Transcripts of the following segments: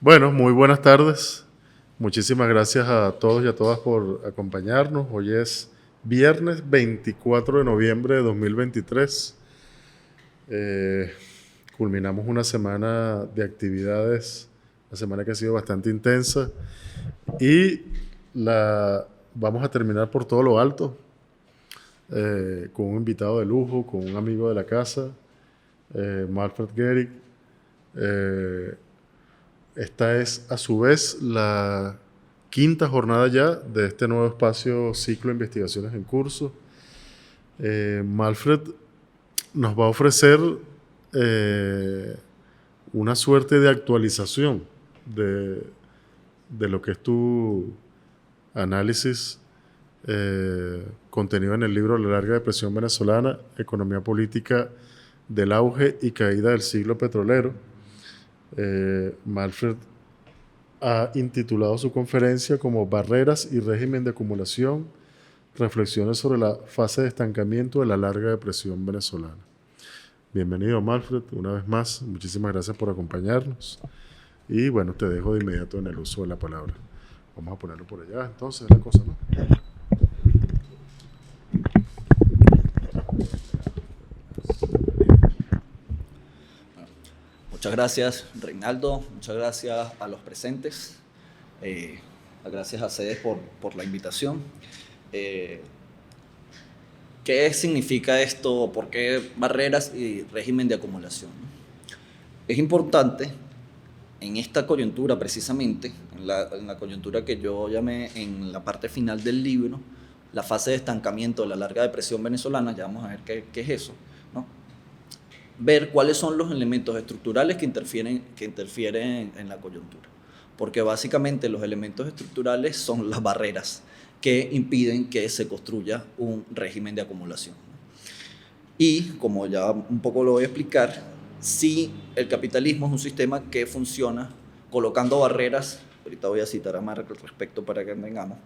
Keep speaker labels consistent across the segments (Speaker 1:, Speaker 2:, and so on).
Speaker 1: Bueno, muy buenas tardes. Muchísimas gracias a todos y a todas por acompañarnos. Hoy es viernes 24 de noviembre de 2023. Eh, Culminamos una semana de actividades, una semana que ha sido bastante intensa y la vamos a terminar por todo lo alto, con un invitado de lujo, con un amigo de la casa, Manfred Gehrig. Eh, Esta es a su vez la quinta jornada ya de este nuevo espacio ciclo de investigaciones en curso. Manfred nos va a ofrecer eh, una suerte de actualización de, de lo que es tu análisis contenido en el libro La larga depresión venezolana, economía política del auge y caída del siglo petrolero. Manfred ha intitulado su conferencia como Barreras y régimen de acumulación, reflexiones sobre la fase de estancamiento de la larga depresión venezolana. Bienvenido, Manfred, una vez más. Muchísimas gracias por acompañarnos. Y bueno, te dejo de inmediato en el uso de la palabra. Vamos a ponerlo por allá, entonces, la cosa, ¿no?
Speaker 2: Muchas gracias, Reinaldo. Muchas gracias a los presentes. Gracias a ustedes por la invitación. ¿Qué significa esto? ¿Por qué barreras y régimen de acumulación? Es importante en esta coyuntura, precisamente, en la coyuntura que yo llamé en la parte final del libro, la fase de estancamiento de la larga depresión venezolana. Ya vamos a ver qué es eso, ¿no? Ver cuáles son los elementos estructurales que interfieren en la coyuntura. Porque básicamente los elementos estructurales son las barreras que impiden que se construya un régimen de acumulación. Y, como ya un poco lo voy a explicar, si el capitalismo es un sistema que funciona colocando barreras, ahorita voy a citar a Marx al respecto para que tengamos,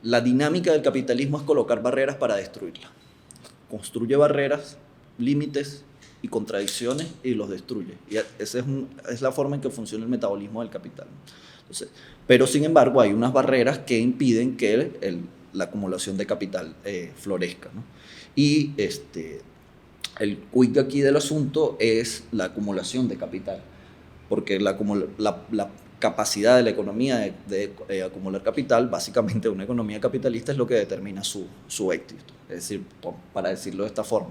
Speaker 2: la dinámica del capitalismo es colocar barreras para destruirla. Construye barreras, límites y contradicciones y los destruye. Y esa es la forma en que funciona el metabolismo del capital. Entonces, pero sin embargo hay unas barreras que impiden que la acumulación de capital florezca, ¿no? Y el quid aquí del asunto es la acumulación de capital, porque la capacidad de la economía de acumular capital, básicamente una economía capitalista, es lo que determina su éxito. Es decir, para decirlo de esta forma,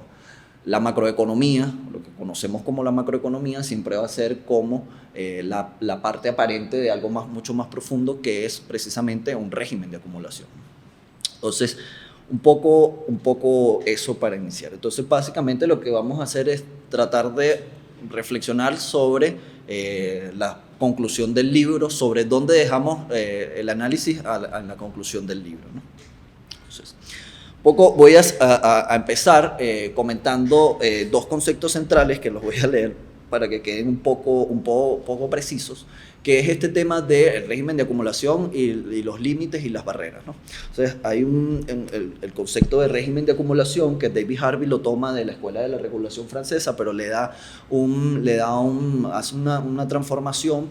Speaker 2: la macroeconomía, lo que conocemos como la macroeconomía, siempre va a ser como la parte aparente de algo mucho más profundo, que es precisamente un régimen de acumulación. Entonces, un poco eso para iniciar. Entonces, básicamente lo que vamos a hacer es tratar de reflexionar sobre la conclusión del libro, sobre dónde dejamos el análisis a la conclusión del libro, ¿no? Entonces, voy a empezar comentando dos conceptos centrales que los voy a leer para que queden un poco precisos, que es este tema del régimen de acumulación y los límites y las barreras, ¿no? Entonces, hay el concepto de régimen de acumulación que David Harvey lo toma de la Escuela de la Regulación Francesa, pero hace una transformación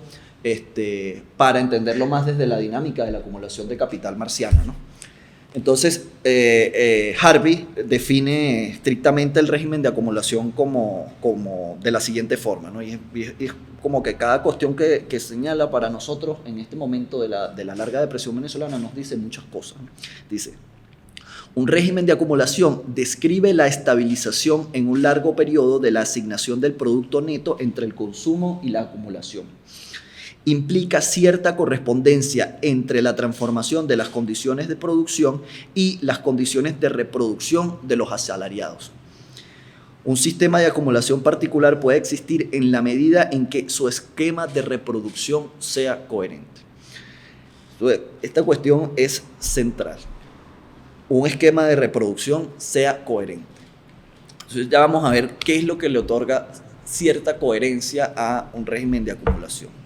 Speaker 2: para entenderlo más desde la dinámica de la acumulación de capital marxiana, ¿no? Entonces, Harvey define estrictamente el régimen de acumulación como de la siguiente forma, ¿no? Y es como que cada cuestión que señala para nosotros en este momento de la larga depresión venezolana nos dice muchas cosas, ¿no? Dice: un régimen de acumulación describe la estabilización en un largo periodo de la asignación del producto neto entre el consumo y la acumulación. Implica cierta correspondencia entre la transformación de las condiciones de producción y las condiciones de reproducción de los asalariados. Un sistema de acumulación particular puede existir en la medida en que su esquema de reproducción sea coherente. Entonces, esta cuestión es central. Un esquema de reproducción sea coherente. Entonces, ya vamos a ver qué es lo que le otorga cierta coherencia a un régimen de acumulación.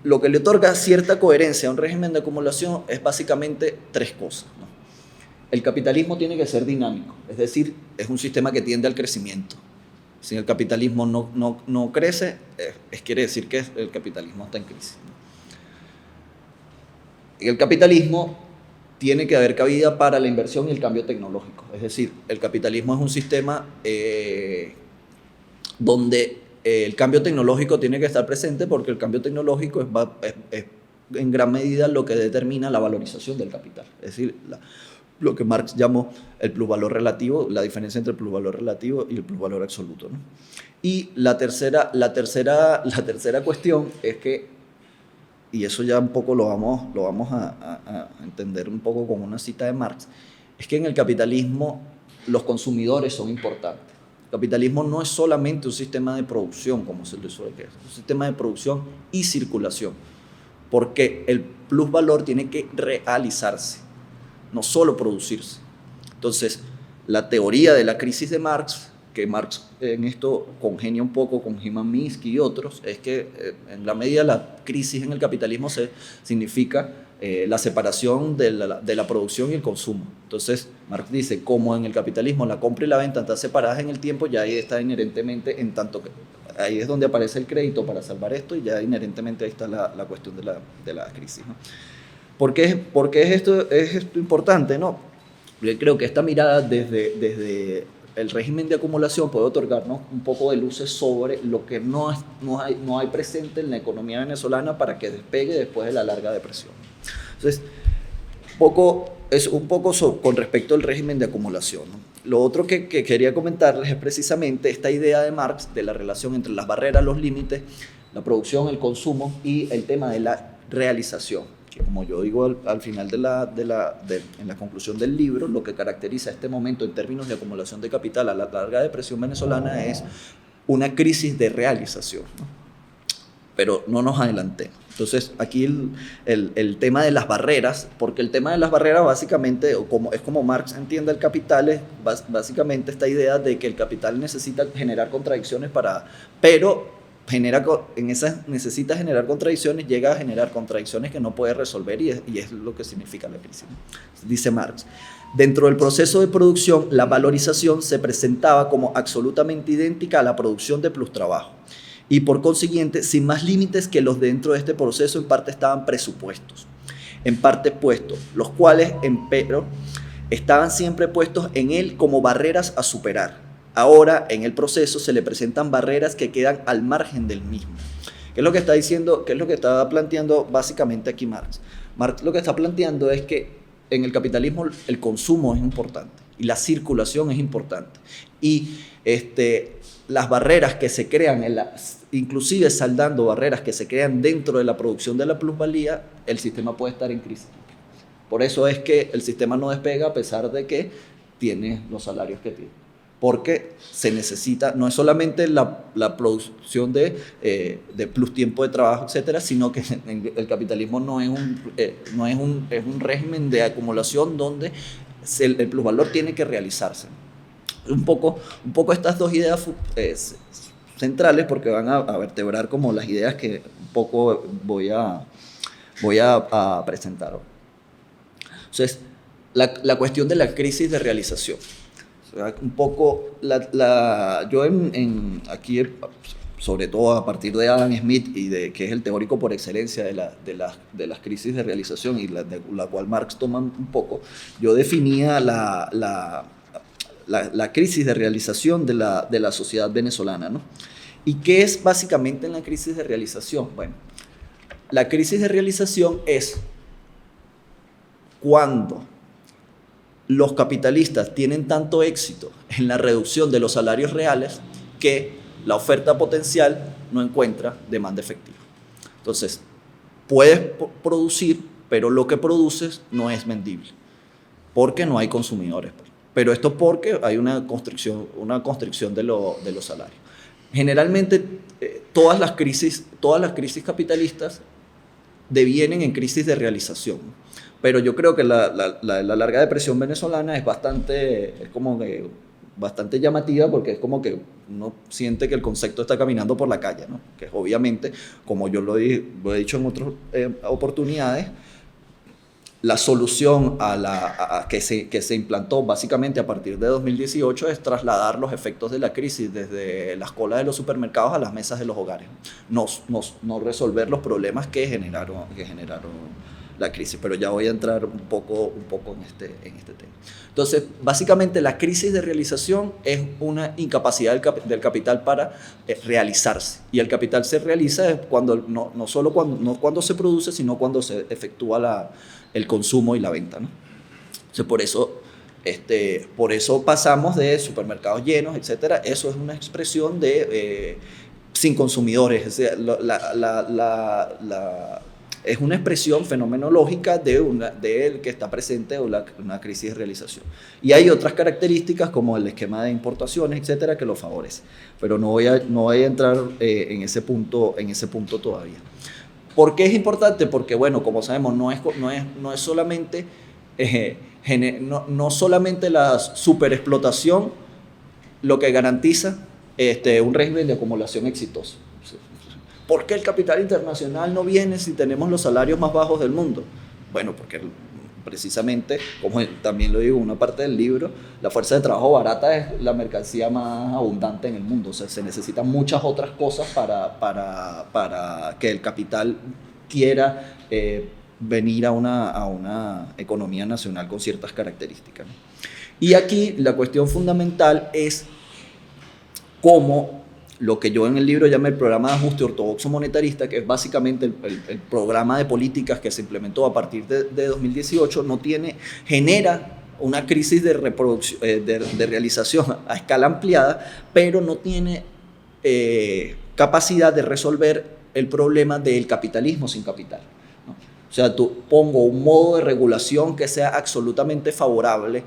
Speaker 2: Lo que le otorga cierta coherencia a un régimen de acumulación es básicamente tres cosas, ¿no? El capitalismo tiene que ser dinámico, es decir, es un sistema que tiende al crecimiento. Si el capitalismo no crece, quiere decir que el capitalismo está en crisis. Y el capitalismo tiene que haber cabida para la inversión y el cambio tecnológico. Es decir, el capitalismo es un sistema donde el cambio tecnológico tiene que estar presente, porque el cambio tecnológico es en gran medida lo que determina la valorización del capital. Es decir, lo que Marx llamó el plusvalor relativo, la diferencia entre el plusvalor relativo y el plusvalor absoluto, ¿no? Y la tercera cuestión es que, y eso ya un poco lo vamos a entender un poco con una cita de Marx, es que en el capitalismo los consumidores son importantes. El capitalismo no es solamente un sistema de producción, como se le suele decir, es un sistema de producción y circulación, porque el plusvalor tiene que realizarse, no solo producirse. Entonces, la teoría de la crisis de Marx, que Marx en esto congenia un poco con Hyman Minsky y otros, es que en la medida la crisis en el capitalismo significa la separación de la producción y el consumo. Entonces, Marx dice, como en el capitalismo la compra y la venta están separadas en el tiempo, ya ahí está inherentemente, en tanto que ahí es donde aparece el crédito para salvar esto, y ya inherentemente ahí está la cuestión de la crisis, ¿no? ¿Por qué es esto importante? ¿No? Yo creo que esta mirada desde el régimen de acumulación puede otorgarnos un poco de luces sobre lo que no hay presente en la economía venezolana para que despegue después de la larga depresión. Entonces, un poco con respecto al régimen de acumulación, ¿no? Lo otro que quería comentarles es precisamente esta idea de Marx de la relación entre las barreras, los límites, la producción, el consumo y el tema de la realización. Que, como yo digo al final en la conclusión del libro, lo que caracteriza este momento en términos de acumulación de capital a la larga depresión venezolana es una crisis de realización, ¿no? Pero no nos adelantemos. Entonces, aquí el tema de las barreras, porque el tema de las barreras básicamente, es como Marx entiende el capital, es básicamente esta idea de que el capital necesita generar contradicciones pero necesita generar contradicciones, llega a generar contradicciones que no puede resolver, y es lo que significa la crisis. Dice Marx, dentro del proceso de producción, la valorización se presentaba como absolutamente idéntica a la producción de plustrabajo, y por consiguiente sin más límites que los dentro de este proceso en parte estaban presupuestos, en parte puestos, los cuales empero estaban siempre puestos en él como barreras a superar. Ahora, en el proceso, se le presentan barreras que quedan al margen del mismo. ¿Qué es lo que está diciendo? ¿Qué es lo que está planteando básicamente aquí Marx? Marx lo que está planteando es que en el capitalismo el consumo es importante y la circulación es importante. Y las barreras que se crean, inclusive saldando barreras que se crean dentro de la producción de la plusvalía, el sistema puede estar en crisis. Por eso es que el sistema no despega a pesar de que tiene los salarios que tiene. Porque se necesita, no es solamente la producción de plus tiempo de trabajo, etcétera, sino que el capitalismo no es un régimen de acumulación donde el plusvalor tiene que realizarse. Un poco estas dos ideas centrales, porque van a vertebrar como las ideas que un poco voy a presentar. Entonces, la cuestión de la crisis de realización. Un poco, yo aquí, sobre todo a partir de Adam Smith, que es el teórico por excelencia de las crisis de realización, y de la cual Marx toma un poco, yo definía la crisis de realización de la sociedad venezolana, ¿no? ¿Y qué es básicamente la crisis de realización? Bueno, la crisis de realización es cuando los capitalistas tienen tanto éxito en la reducción de los salarios reales que la oferta potencial no encuentra demanda efectiva. Entonces, puedes producir, pero lo que produces no es vendible, porque no hay consumidores. Pero esto porque hay una constricción de los salarios. Generalmente, todas las crisis capitalistas devienen en crisis de realización. Pero yo creo que la larga depresión venezolana es bastante llamativa, porque es como que uno siente que el concepto está caminando por la calle, ¿no? Que obviamente, como yo lo he dicho en otras oportunidades, la solución que se implantó básicamente a partir de 2018 es trasladar los efectos de la crisis desde las colas de los supermercados a las mesas de los hogares. No resolver los problemas que generaron la crisis, pero ya voy a entrar un poco en este tema. Entonces, básicamente la crisis de realización es una incapacidad del capital para realizarse, y el capital se realiza cuando, no solo cuando se produce, sino cuando se efectúa el consumo y la venta, ¿no? Entonces, por eso pasamos de supermercados llenos, etcétera. Eso es una expresión de sin consumidores, es decir, es una expresión fenomenológica de que está presente una crisis de realización. Y hay otras características como el esquema de importaciones, etcétera, que lo favorece. Pero no voy a entrar en ese punto todavía. ¿Por qué es importante? Porque, bueno, como sabemos, no es solamente no solamente la superexplotación lo que garantiza un régimen de acumulación exitoso. ¿Por qué el capital internacional no viene si tenemos los salarios más bajos del mundo? Bueno, porque precisamente, como también lo digo en una parte del libro, la fuerza de trabajo barata es la mercancía más abundante en el mundo. O sea, se necesitan muchas otras cosas para que el capital quiera venir a una economía nacional con ciertas características, ¿no? Y aquí la cuestión fundamental es cómo lo que yo en el libro llamé el programa de ajuste ortodoxo monetarista, que es básicamente el programa de políticas que se implementó a partir de 2018, genera una crisis de realización a escala ampliada, pero no tiene capacidad de resolver el problema del capitalismo sin capital, ¿no? O sea, pongo un modo de regulación que sea absolutamente favorable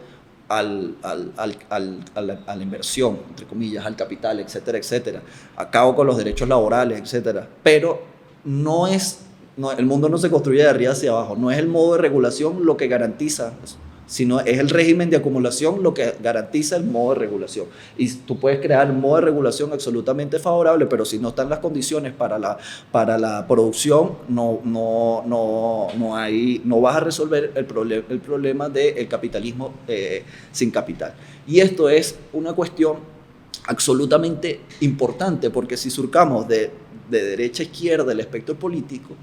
Speaker 2: a la inversión, entre comillas, al capital, etcétera, etcétera. Acabo con los derechos laborales, etcétera. Pero el mundo no se construye de arriba hacia abajo. No es el modo de regulación lo que garantiza, sino es el régimen de acumulación lo que garantiza el modo de regulación. Y tú puedes crear un modo de regulación absolutamente favorable, pero si no están las condiciones para la producción, no vas a resolver el problema del capitalismo sin capital. Y esto es una cuestión absolutamente importante, porque si surcamos de derecha a izquierda el espectro político,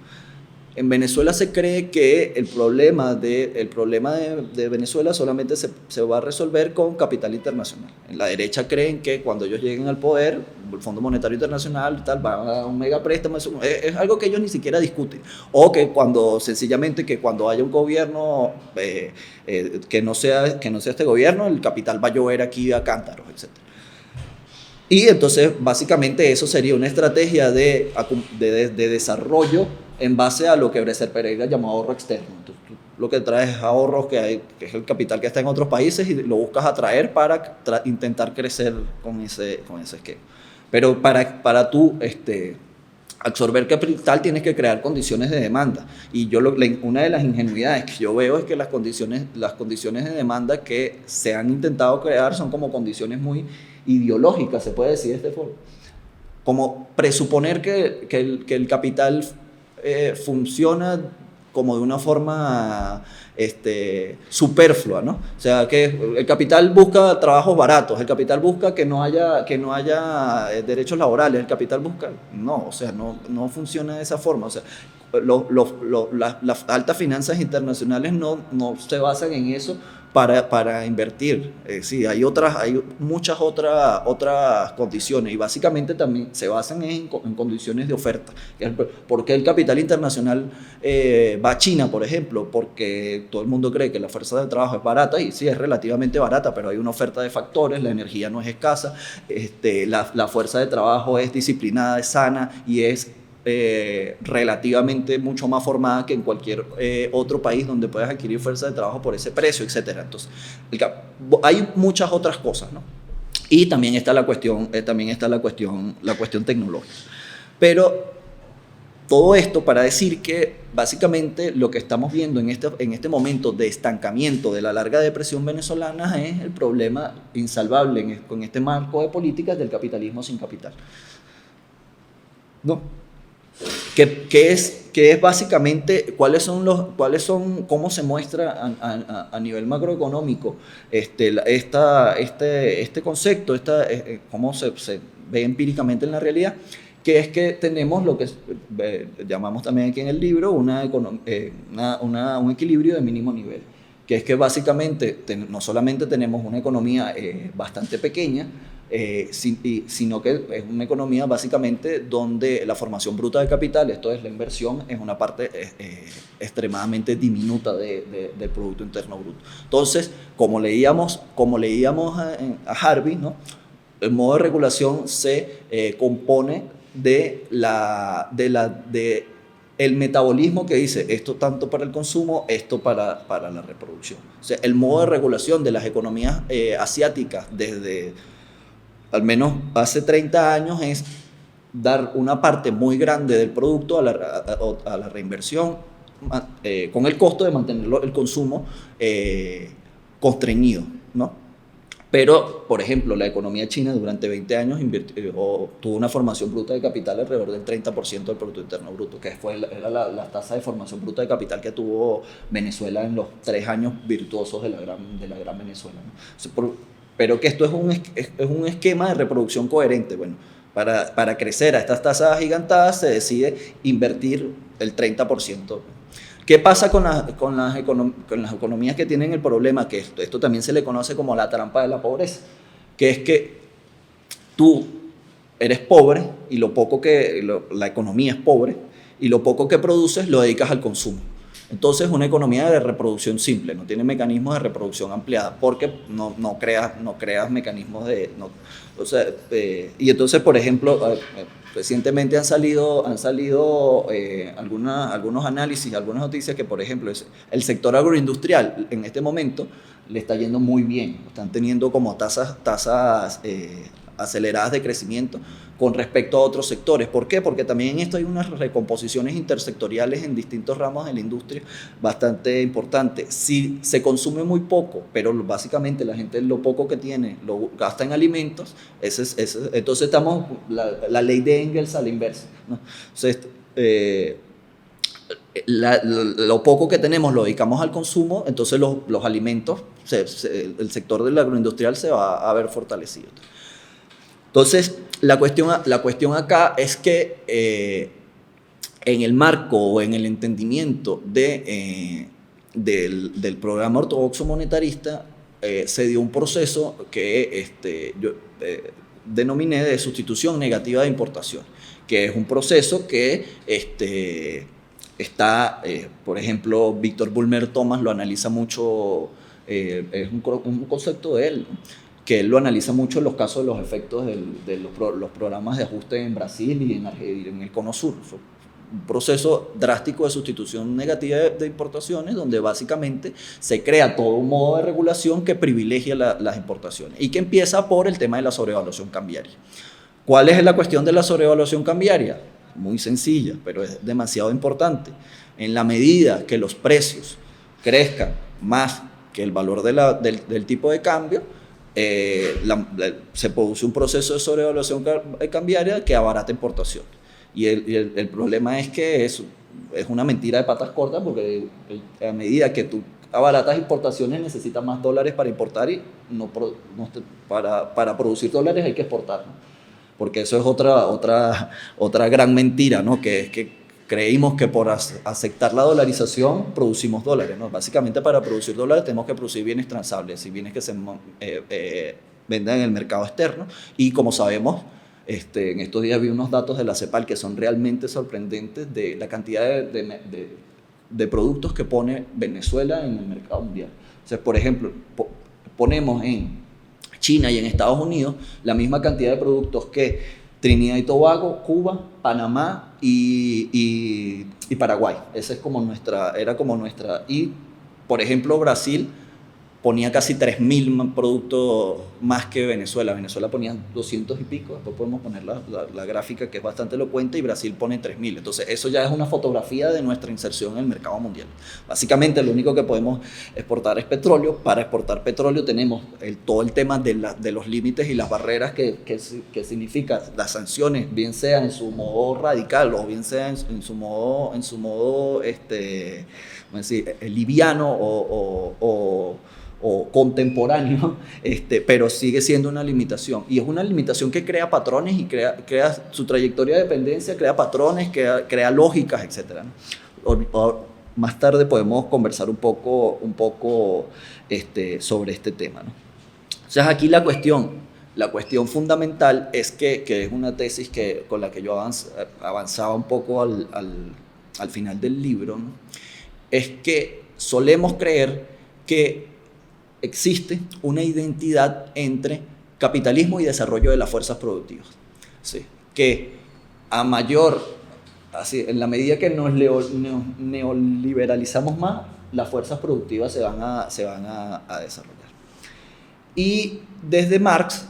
Speaker 2: en Venezuela se cree que el problema de Venezuela solamente se va a resolver con capital internacional. En la derecha creen que cuando ellos lleguen al poder, el Fondo Monetario Internacional van a dar un mega préstamo. Es algo que ellos ni siquiera discuten. O que sencillamente cuando haya un gobierno que no sea este gobierno, el capital va a llover aquí a cántaros, etc. Y entonces, básicamente, eso sería una estrategia de desarrollo en base a lo que Breser Pereira llamó ahorro externo. Entonces, tú lo que traes es ahorros que es el capital que está en otros países, y lo buscas atraer para intentar crecer con ese esquema. Pero para tú absorber capital tienes que crear condiciones de demanda. Y una de las ingenuidades que yo veo es que las condiciones de demanda que se han intentado crear son como condiciones muy ideológicas, se puede decir de esta forma. Como presuponer que el capital funciona como de una forma superflua, ¿no? O sea, que el capital busca trabajos baratos, el capital busca que no haya derechos laborales, el capital busca... No, o sea, no funciona de esa forma. O sea, las altas finanzas internacionales no se basan en eso para invertir. Sí, hay muchas otras condiciones, y básicamente también se basan en condiciones de oferta. ¿Por qué el capital internacional va a China, por ejemplo? Porque todo el mundo cree que la fuerza de trabajo es barata, y sí, es relativamente barata, pero hay una oferta de factores, la energía no es escasa, la fuerza de trabajo es disciplinada, es sana, y es relativamente mucho más formada que en cualquier otro país donde puedas adquirir fuerza de trabajo por ese precio, etc. Entonces, hay muchas otras cosas, ¿no? Y también está la cuestión tecnológica. Pero todo esto para decir que básicamente lo que estamos viendo en este momento de estancamiento de la larga depresión venezolana es el problema insalvable con este marco de políticas del capitalismo sin capital. ¿No? que es básicamente cómo se muestra a nivel macroeconómico este concepto, cómo se ve empíricamente en la realidad, que es que tenemos lo que llamamos también aquí en el libro un equilibrio de mínimo nivel, que es que básicamente no solamente tenemos una economía bastante pequeña, sino que es una economía básicamente donde la formación bruta de capital, esto es la inversión, es una parte extremadamente diminuta del Producto Interno Bruto. Entonces, como leíamos a Harvey, ¿no? El modo de regulación se compone de el metabolismo que dice esto tanto para el consumo, esto para la reproducción. O sea, el modo de regulación de las economías asiáticas desde al menos hace 30 años es dar una parte muy grande del producto a la reinversión con el costo de mantener el consumo constreñido, ¿no? Pero, por ejemplo, la economía china durante 20 años tuvo una formación bruta de capital alrededor del 30% del Producto Interno Bruto, que era la tasa de formación bruta de capital que tuvo Venezuela en los 3 años virtuosos de la gran Venezuela, ¿no? O sea, pero que esto es un esquema de reproducción coherente. Bueno, para crecer a estas tasas agigantadas se decide invertir el 30%. ¿Qué pasa con las economías que tienen el problema? Que esto también se le conoce como la trampa de la pobreza, que es que tú eres pobre y la economía es pobre y lo poco que produces lo dedicas al consumo. Entonces, una economía de reproducción simple, no tiene mecanismos de reproducción ampliada, porque no creas mecanismos y entonces, por ejemplo, recientemente han salido algunos análisis, algunas noticias que, por ejemplo, el sector agroindustrial en este momento le está yendo muy bien, están teniendo como tasas aceleradas de crecimiento con respecto a otros sectores. ¿Por qué? Porque también en esto hay unas recomposiciones intersectoriales en distintos ramos de la industria bastante importantes. Si se consume muy poco, pero básicamente la gente lo poco que tiene lo gasta en alimentos, entonces estamos la ley de Engels a la inversa, ¿no? Entonces, lo poco que tenemos lo dedicamos al consumo, entonces los alimentos, el sector del agroindustrial se va a ver fortalecido. Entonces, la cuestión acá es que en el marco o en el entendimiento del programa ortodoxo monetarista se dio un proceso que yo denominé de sustitución negativa de importación, que es un proceso que está, por ejemplo, Víctor Bulmer Thomas lo analiza mucho, es un concepto de él, ¿no? Que él lo analiza mucho en los casos de los efectos de los programas de ajuste en Brasil y en el Cono Sur. Un proceso drástico de sustitución negativa de importaciones, donde básicamente se crea todo un modo de regulación que privilegia las importaciones y que empieza por el tema de la sobrevaluación cambiaria. ¿Cuál es la cuestión de la sobrevaluación cambiaria? Muy sencilla, pero es demasiado importante. En la medida que los precios crezcan más que el valor del tipo de cambio, se produce un proceso de sobrevaluación cambiaria que abarata importación. Y el problema es que es una mentira de patas cortas, porque a medida que tú abaratas importaciones necesitas más dólares para importar y para producir dólares hay que exportar, ¿no? Porque eso es otra gran mentira, ¿no? Que es que creímos que por aceptar la dolarización producimos dólares, ¿no? Básicamente para producir dólares tenemos que producir bienes transables y bienes que se vendan en el mercado externo. Y como sabemos, en estos días vi unos datos de la CEPAL que son realmente sorprendentes de la cantidad de productos que pone Venezuela en el mercado mundial. O sea, por ejemplo, ponemos en China y en Estados Unidos la misma cantidad de productos que Trinidad y Tobago, Cuba, Panamá y Paraguay. Esa era como nuestra. Y, por ejemplo, Brasil ponía casi 3.000 productos más que Venezuela. Venezuela ponía 200 y pico, después podemos poner la gráfica que es bastante elocuente, y Brasil pone 3.000. Entonces eso ya es una fotografía de nuestra inserción en el mercado mundial. Básicamente lo único que podemos exportar es petróleo. Para exportar petróleo tenemos todo el tema de los límites y las barreras que significa las sanciones, bien sea en su modo radical o bien sea en su modo liviano o contemporáneo, pero sigue siendo una limitación. Y es una limitación que crea patrones y crea su trayectoria de dependencia, crea patrones, crea lógicas, etc. Más tarde podemos conversar un poco sobre este tema, ¿no? Entonces aquí la cuestión fundamental es que es una tesis con la que yo avanzaba un poco al final del libro, ¿no? Es que solemos creer que existe una identidad entre capitalismo y desarrollo de las fuerzas productivas. Sí, que en la medida que nos neoliberalizamos más, las fuerzas productivas se van a desarrollar. Y desde Marx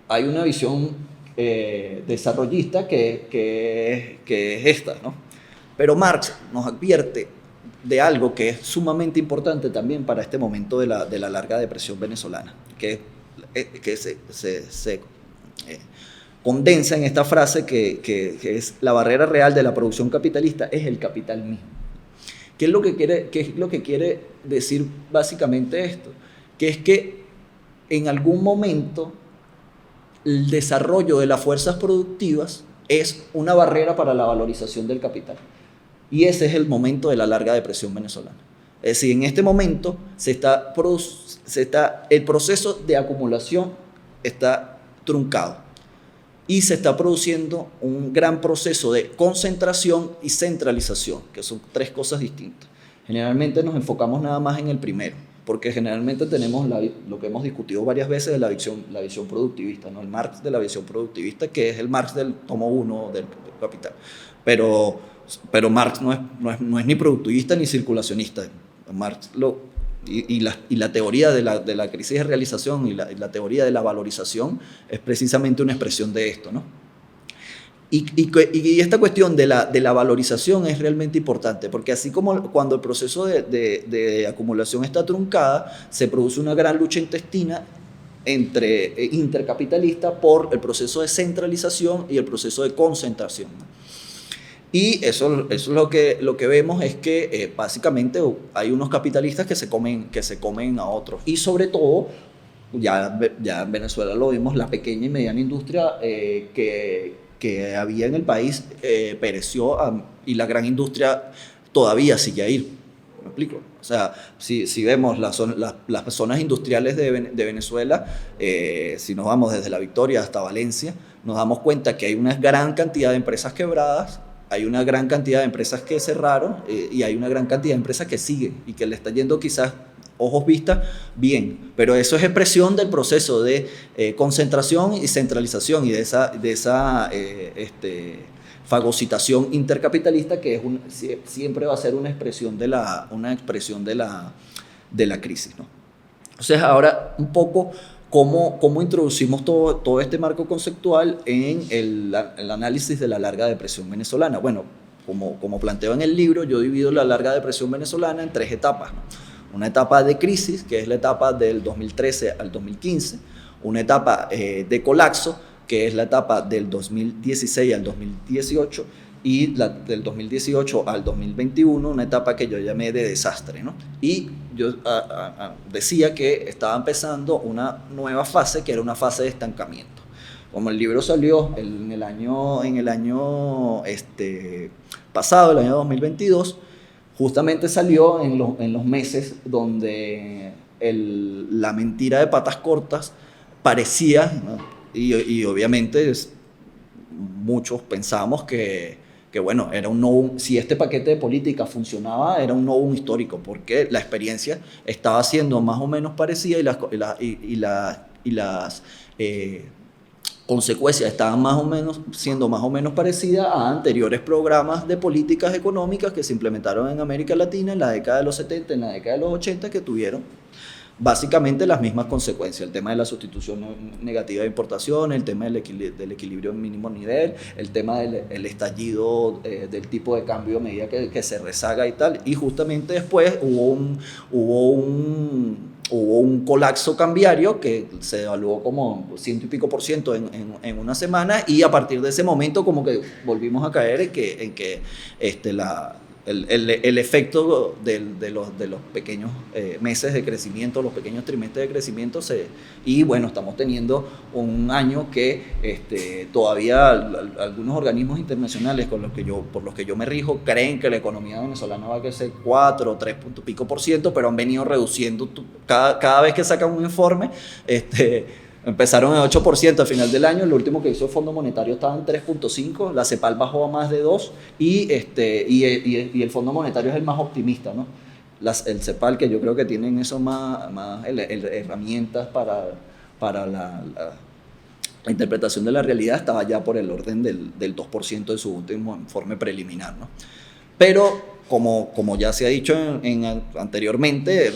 Speaker 2: hay una visión desarrollista que es esta, ¿no? Pero Marx nos advierte de algo que es sumamente importante también para este momento de la larga depresión venezolana, que se condensa en esta frase que es: la barrera real de la producción capitalista es el capital mismo. ¿Qué es lo que quiere decir básicamente esto? Que es que en algún momento el desarrollo de las fuerzas productivas es una barrera para la valorización del capital. Y ese es el momento de la larga depresión venezolana. Es decir, en este momento el proceso de acumulación está truncado y se está produciendo un gran proceso de concentración y centralización, que son tres cosas distintas. Generalmente nos enfocamos nada más en el primero, porque generalmente tenemos lo que hemos discutido varias veces de la visión productivista, ¿no? El Marx de la visión productivista, que es el Marx del tomo 1 del Capital. Pero Marx no es ni productivista ni circulacionista. Marx y la teoría de la crisis de realización y la teoría de la valorización es precisamente una expresión de esto, ¿no? Y esta cuestión de la valorización es realmente importante, porque así como cuando el proceso de acumulación está truncada, se produce una gran lucha intestina intercapitalista por el proceso de centralización y el proceso de concentración, ¿no? Y eso es lo que vemos es que básicamente hay unos capitalistas que se comen a otros. Y sobre todo, ya en Venezuela lo vimos, la pequeña y mediana industria que había en el país pereció, y la gran industria todavía sigue ahí. ¿Me explico? O sea, si vemos las zonas industriales de Venezuela, si nos vamos desde La Victoria hasta Valencia, nos damos cuenta que hay una gran cantidad de empresas quebradas, hay una gran cantidad de empresas que cerraron, y hay una gran cantidad de empresas que siguen y que le está yendo quizás ojos vistas bien, pero eso es expresión del proceso de concentración y centralización y de esa fagocitación intercapitalista que siempre va a ser una expresión de la crisis, ¿no? Entonces ahora un poco cómo introducimos todo este marco conceptual en el análisis de la larga depresión venezolana. Bueno, como planteo en el libro, yo divido la larga depresión venezolana en tres etapas, ¿no? Una etapa de crisis, que es la etapa del 2013 al 2015, una etapa de colapso, que es la etapa del 2016 al 2018, y del 2018 al 2021, una etapa que yo llamé de desastre, ¿no? Y yo decía que estaba empezando una nueva fase, que era una fase de estancamiento. Como el libro salió en el año pasado, el año 2022, justamente salió en los meses donde la mentira de patas cortas parecía, ¿no? Y obviamente muchos pensamos que bueno, era un novum. Si este paquete de política funcionaba, era un novum histórico, porque la experiencia estaba siendo más o menos parecida y las consecuencias estaban siendo más o menos parecidas a anteriores programas de políticas económicas que se implementaron en América Latina en la década de los 70, en la década de los 80, que tuvieron Básicamente las mismas consecuencias, el tema de la sustitución negativa de importación, el tema del equilibrio en mínimo nivel, el tema del estallido del tipo de cambio a medida que se rezaga y tal, y justamente después hubo un colapso cambiario que se devaluó como 100 y pico % en una semana, y a partir de ese momento como que volvimos a caer en que el efecto de los pequeños meses de crecimiento, los pequeños trimestres de crecimiento, y bueno, estamos teniendo un año que todavía algunos organismos internacionales por los que yo me rijo creen que la economía venezolana va a crecer 4 o 3 punto pico %, pero han venido reduciendo cada vez que sacan un informe. Empezaron en 8% al final del año, lo último que hizo el Fondo Monetario estaba en 3.5%, la CEPAL bajó a más de 2%, y el Fondo Monetario es el más optimista, ¿no? El CEPAL, que yo creo que tienen eso más herramientas para la interpretación de la realidad, estaba ya por el orden del 2% de su último informe preliminar, ¿no? Pero, como ya se ha dicho anteriormente,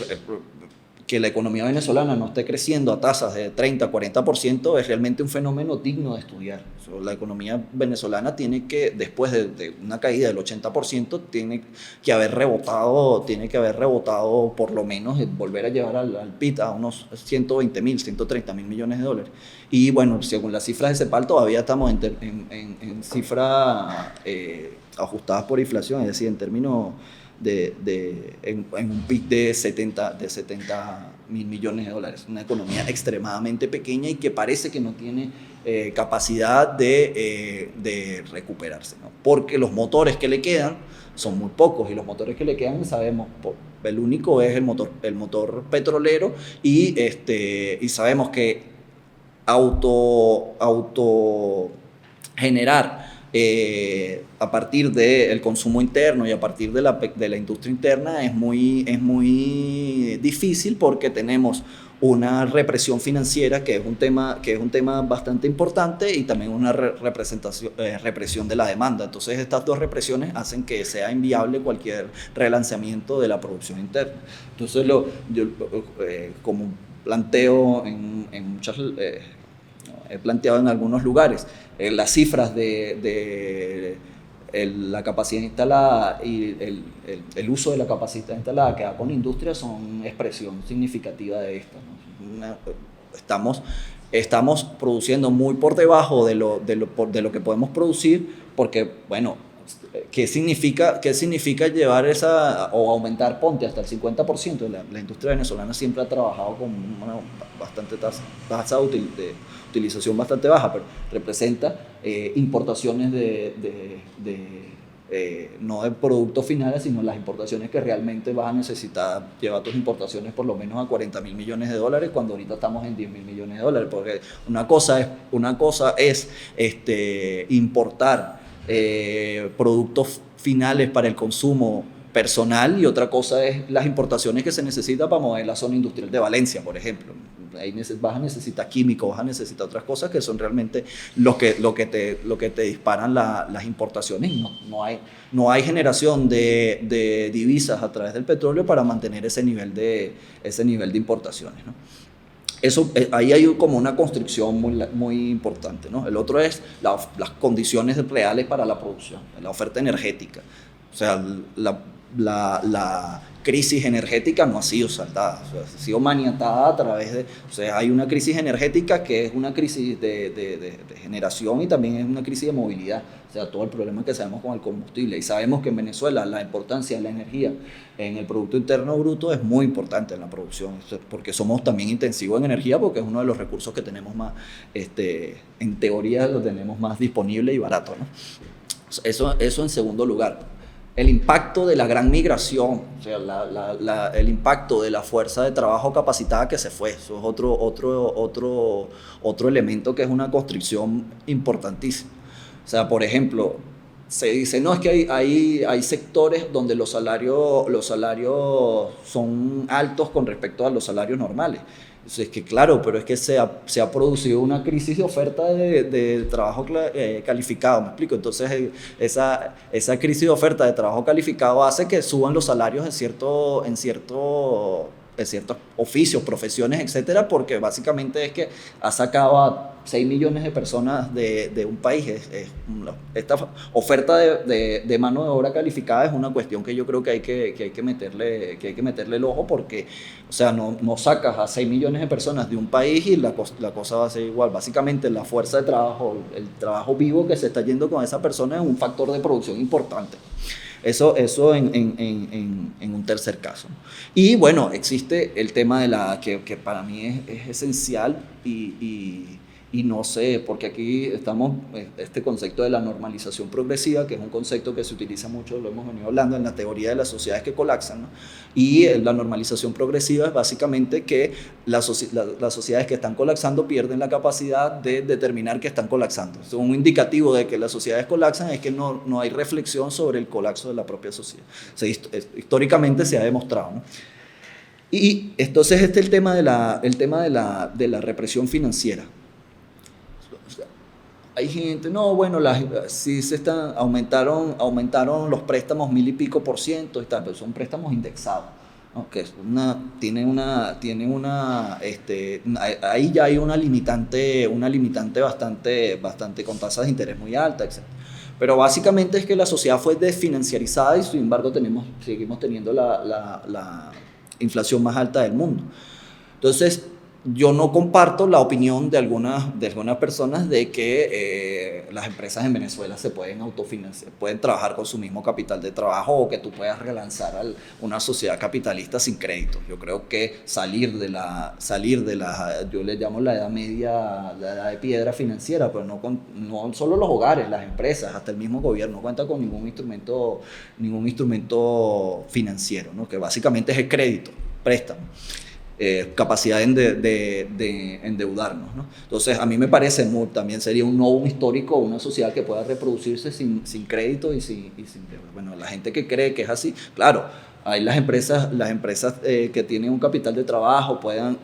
Speaker 2: que la economía venezolana no esté creciendo a tasas de 30, 40% es realmente un fenómeno digno de estudiar. La economía venezolana tiene que, después de una caída del 80%, tiene que haber rebotado por lo menos, volver a llevar al PIB a unos 120.000, 130.000 millones de dólares. Y bueno, según las cifras de CEPAL, todavía estamos en cifras ajustadas por inflación, es decir, en términos en un PIB de 70.000 millones de dólares. Una economía extremadamente pequeña y que parece que no tiene capacidad de recuperarse, ¿no? Porque los motores que le quedan son muy pocos, y los motores que le quedan, sabemos, el único es el motor petrolero, y sabemos que generar a partir del consumo interno y a partir de la industria interna es muy difícil, porque tenemos una represión financiera que es un tema bastante importante, y también una represión de la demanda. Entonces estas dos represiones hacen que sea inviable cualquier relanzamiento de la producción interna. Entonces como planteo en muchas he planteado en algunos lugares, las cifras de la capacidad instalada y el uso de la capacidad instalada que da con la industria son expresión significativa de esto, ¿no? Estamos produciendo muy por debajo de lo que podemos producir, porque, bueno, ¿qué significa llevar o aumentar, ponte, hasta el 50%? La industria venezolana siempre ha trabajado con una bastante tasa de utilización bastante baja, pero representa importaciones no de productos finales, sino las importaciones que realmente vas a necesitar llevar tus importaciones por lo menos a 40.000 millones de dólares, cuando ahorita estamos en 10.000 millones de dólares, porque una cosa es importar productos finales para el consumo personal, y otra cosa es las importaciones que se necesitan para mover la zona industrial de Valencia, por ejemplo. Ahí vas a necesitar químicos, vas a necesitar otras cosas que son realmente lo que te disparan las importaciones. No hay generación de divisas a través del petróleo para mantener ese nivel de importaciones, ¿no? Ahí hay como una constricción muy importante, ¿no? El otro es las condiciones reales para la producción, la oferta energética. O sea, la crisis energética no ha sido saldada, o sea, ha sido maniatada a través de... O sea, hay una crisis energética que es una crisis de generación, y también es una crisis de movilidad. O sea, todo el problema que sabemos con el combustible. Y sabemos que en Venezuela la importancia de la energía en el Producto Interno Bruto es muy importante en la producción, porque somos también intensivos en energía, porque es uno de los recursos que tenemos más, en teoría lo tenemos más disponible y barato, ¿no? Eso en segundo lugar. El impacto de la gran migración, o sea, el impacto de la fuerza de trabajo capacitada que se fue, eso es otro elemento que es una constricción importantísima. O sea, por ejemplo, se dice, no, es que hay sectores donde los salarios son altos con respecto a los salarios normales. Entonces, es que claro, pero es que se ha producido una crisis de oferta de trabajo calificado, ¿me explico? Entonces, esa crisis de oferta de trabajo calificado hace que suban los salarios en cierto ciertos oficios, profesiones, etcétera, porque básicamente es que ha sacado a 6 millones de personas de un país. Esta oferta de mano de obra calificada es una cuestión que yo creo que hay que meterle el ojo, porque, o sea, no sacas a 6 millones de personas de un país y la cosa va a ser igual. Básicamente la fuerza de trabajo, el trabajo vivo que se está yendo con esa persona es un factor de producción importante. Eso en un tercer caso. Y bueno, existe el tema de que para mí es esencial y no sé, porque aquí estamos, este concepto de la normalización progresiva, que es un concepto que se utiliza mucho, lo hemos venido hablando en la teoría de las sociedades que colapsan, ¿no? Y la normalización progresiva es básicamente que las sociedades que están colapsando pierden la capacidad de determinar que están colapsando. Un indicativo de que las sociedades colapsan es que no hay reflexión sobre el colapso de la propia sociedad. O sea, históricamente se ha demostrado, ¿no? Y entonces el tema de la represión financiera. Hay gente, no, bueno, sí aumentaron los préstamos 1000 y pico % y tal, pero son préstamos indexados, ¿no? Que ahí ya hay una limitante bastante con tasas de interés muy altas, etc. Pero básicamente es que la sociedad fue desfinanciarizada y sin embargo seguimos teniendo la inflación más alta del mundo. Entonces, yo no comparto la opinión de algunas personas de que las empresas en Venezuela se pueden autofinanciar, pueden trabajar con su mismo capital de trabajo, o que tú puedas relanzar una sociedad capitalista sin crédito. Yo creo que salir de la, yo le llamo la edad media, la edad de piedra financiera, pero no solo los hogares, las empresas, hasta el mismo gobierno cuenta con ningún instrumento financiero, ¿no? Que básicamente es el crédito, préstamo. Capacidad de endeudarnos, ¿no? Entonces, a mí me parece también sería un novum histórico, una sociedad que pueda reproducirse sin crédito y sin deuda. Bueno, la gente que cree que es así, claro, hay las empresas que tienen un capital de trabajo, pueden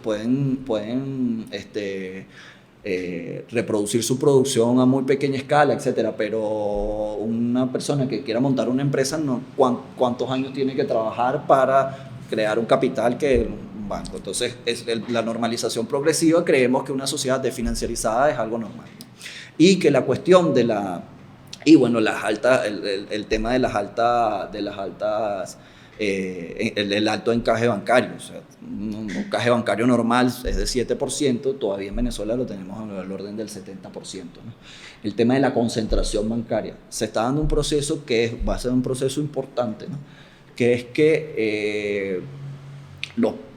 Speaker 2: reproducir su producción a muy pequeña escala, etcétera, pero una persona que quiera montar una empresa, ¿cuántos años tiene que trabajar para crear un capital que un banco? Entonces, la normalización progresiva, creemos que una sociedad desfinanciarizada es algo normal, ¿no? Y que la cuestión el tema de las altas, el alto encaje bancario, o sea, un encaje bancario normal es de 7%, todavía en Venezuela lo tenemos al orden del 70%, ¿no? El tema de la concentración bancaria, se está dando un proceso que va a ser un proceso importante, ¿no? Que es que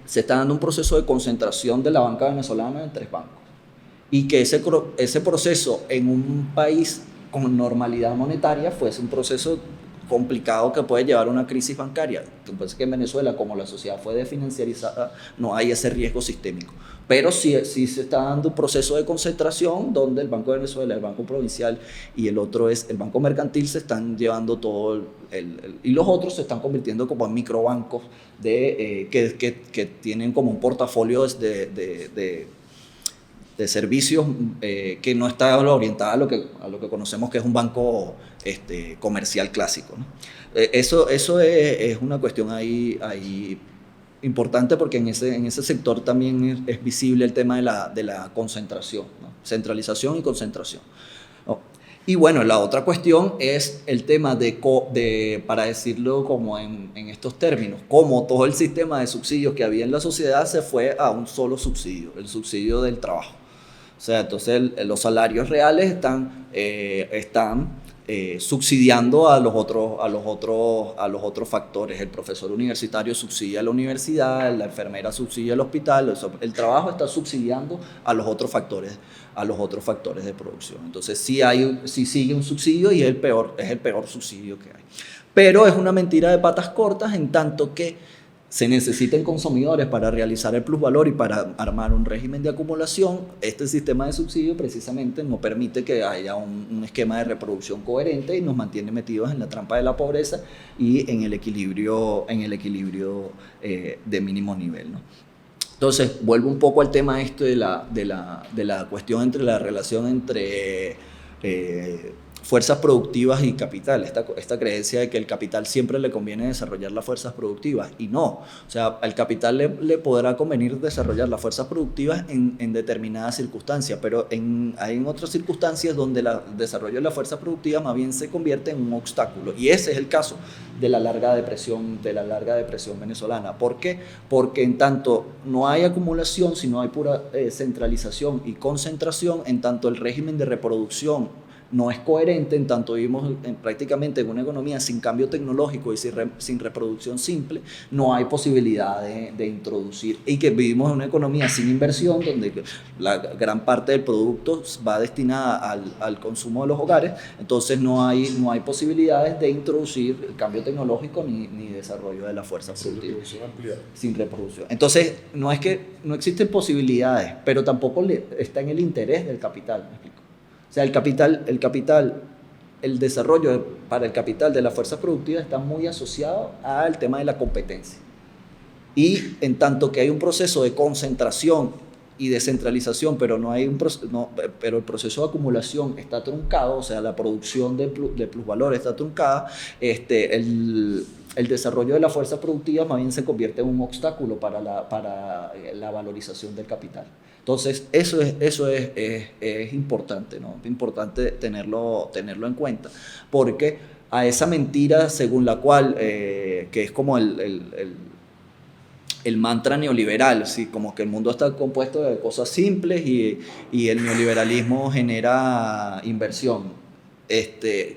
Speaker 2: se está dando un proceso de concentración de la banca venezolana en 3 bancos, y que ese proceso en un país con normalidad monetaria fuese un proceso complicado que puede llevar a una crisis bancaria. Entonces, que en Venezuela, como la sociedad fue desfinanciarizada, no hay ese riesgo sistémico. Pero sí se está dando un proceso de concentración donde el Banco de Venezuela, el Banco Provincial y el otro es el Banco Mercantil, se están llevando todo y los otros se están convirtiendo como en microbancos que tienen como un portafolio de servicios que no está orientada a lo que conocemos que es un banco comercial clásico, ¿no? Eso es una cuestión ahí importante, porque en ese sector también es visible el tema de la concentración, ¿no? Centralización y concentración, ¿no? Y bueno, la otra cuestión es el tema para decirlo como en estos términos, cómo todo el sistema de subsidios que había en la sociedad se fue a un solo subsidio, el subsidio del trabajo. O sea, entonces los salarios reales están subsidiando a los otros factores. El profesor universitario subsidia a la universidad, la enfermera subsidia al hospital. El trabajo está subsidiando a los otros factores de producción. Entonces sí sigue un subsidio, y es el peor subsidio que hay. Pero es una mentira de patas cortas, en tanto que se necesiten consumidores para realizar el plusvalor y para armar un régimen de acumulación. Este sistema de subsidio precisamente no permite que haya un esquema de reproducción coherente y nos mantiene metidos en la trampa de la pobreza y en el equilibrio de mínimo nivel, ¿no? Entonces, vuelvo un poco al tema de la cuestión entre la relación entre fuerzas productivas y capital, esta creencia de que el capital siempre le conviene desarrollar las fuerzas productivas, y no, o sea, al capital le podrá convenir desarrollar las fuerzas productivas en determinadas circunstancias, pero hay en otras circunstancias donde el desarrollo de la fuerza productiva más bien se convierte en un obstáculo, y ese es el caso de la larga depresión venezolana. ¿Por qué? Porque en tanto no hay acumulación, sino hay pura centralización y concentración, en tanto el régimen de reproducción no es coherente, en tanto vivimos prácticamente en una economía sin cambio tecnológico y sin reproducción simple, no hay posibilidad de introducir, y que vivimos en una economía sin inversión, donde la gran parte del producto va destinada al consumo de los hogares, entonces no hay posibilidades de introducir el cambio tecnológico ni desarrollo de la fuerza productiva. Sin reproducción. Entonces, no es que no existen posibilidades, pero tampoco está en el interés del capital, ¿me explico? O sea, el desarrollo para el capital de la fuerza productiva está muy asociado al tema de la competencia. Y en tanto que hay un proceso de concentración y descentralización, pero pero el proceso de acumulación está truncado, o sea, la producción de plusvalor está truncada, el desarrollo de la fuerza productiva más bien se convierte en un obstáculo para la valorización del capital. Entonces, eso es importante, ¿no? Es importante tenerlo en cuenta, porque a esa mentira según la cual, que es como el mantra neoliberal, ¿sí? Como que el mundo está compuesto de cosas simples y el neoliberalismo genera inversión.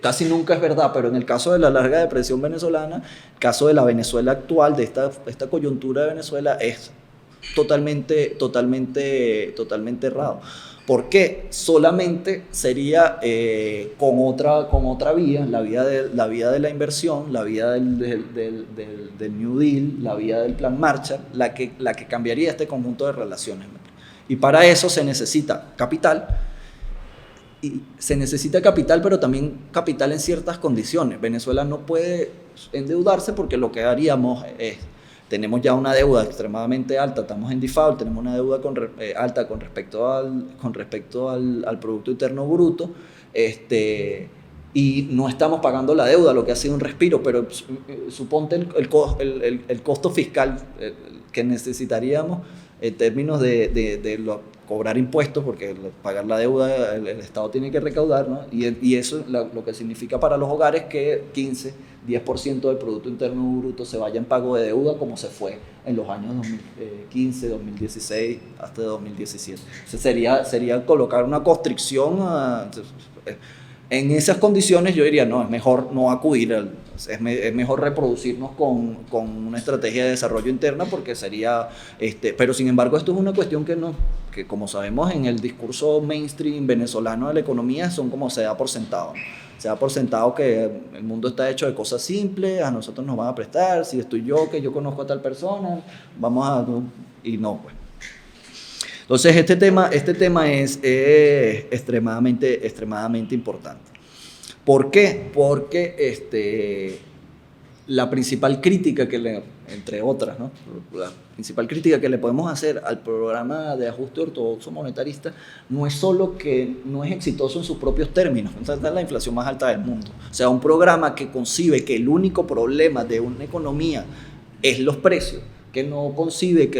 Speaker 2: Casi nunca es verdad, pero en el caso de la larga depresión venezolana, el caso de la Venezuela actual, de esta coyuntura de Venezuela, es totalmente errado. ¿Por qué? Solamente sería con otra vía, la vía de la inversión, la vía del New Deal, la vía del Plan Marshall, la que cambiaría este conjunto de relaciones. Y para eso se necesita capital, pero también capital en ciertas condiciones. Venezuela no puede endeudarse, porque lo que haríamos es, tenemos ya una deuda extremadamente alta, estamos en default, tenemos una deuda alta con respecto al Producto Interno Bruto, y no estamos pagando la deuda, lo que ha sido un respiro, pero suponte el costo fiscal que necesitaríamos en términos de cobrar impuestos, porque pagar la deuda el Estado tiene que recaudar, ¿no? Y eso lo que significa para los hogares que 10% del Producto Interno Bruto se vaya en pago de deuda, como se fue en los años 2015, 2016 hasta 2017. Entonces sería colocar una constricción en esas condiciones. Yo diría, no, es mejor no acudir, es mejor reproducirnos con una estrategia de desarrollo interna, porque sería, pero sin embargo esto es una cuestión que como sabemos en el discurso mainstream venezolano de la economía, son como se da por sentado. Se da por sentado que el mundo está hecho de cosas simples, a nosotros nos van a prestar, si estoy yo, que yo conozco a tal persona, y no, pues. Entonces este tema es extremadamente importante. ¿Por qué? Porque la principal crítica entre otras, ¿no? La principal crítica que le podemos hacer al programa de ajuste ortodoxo monetarista no es solo que no es exitoso en sus propios términos, es la inflación más alta del mundo. O sea, un programa que concibe que el único problema de una economía es los precios, que no concibe que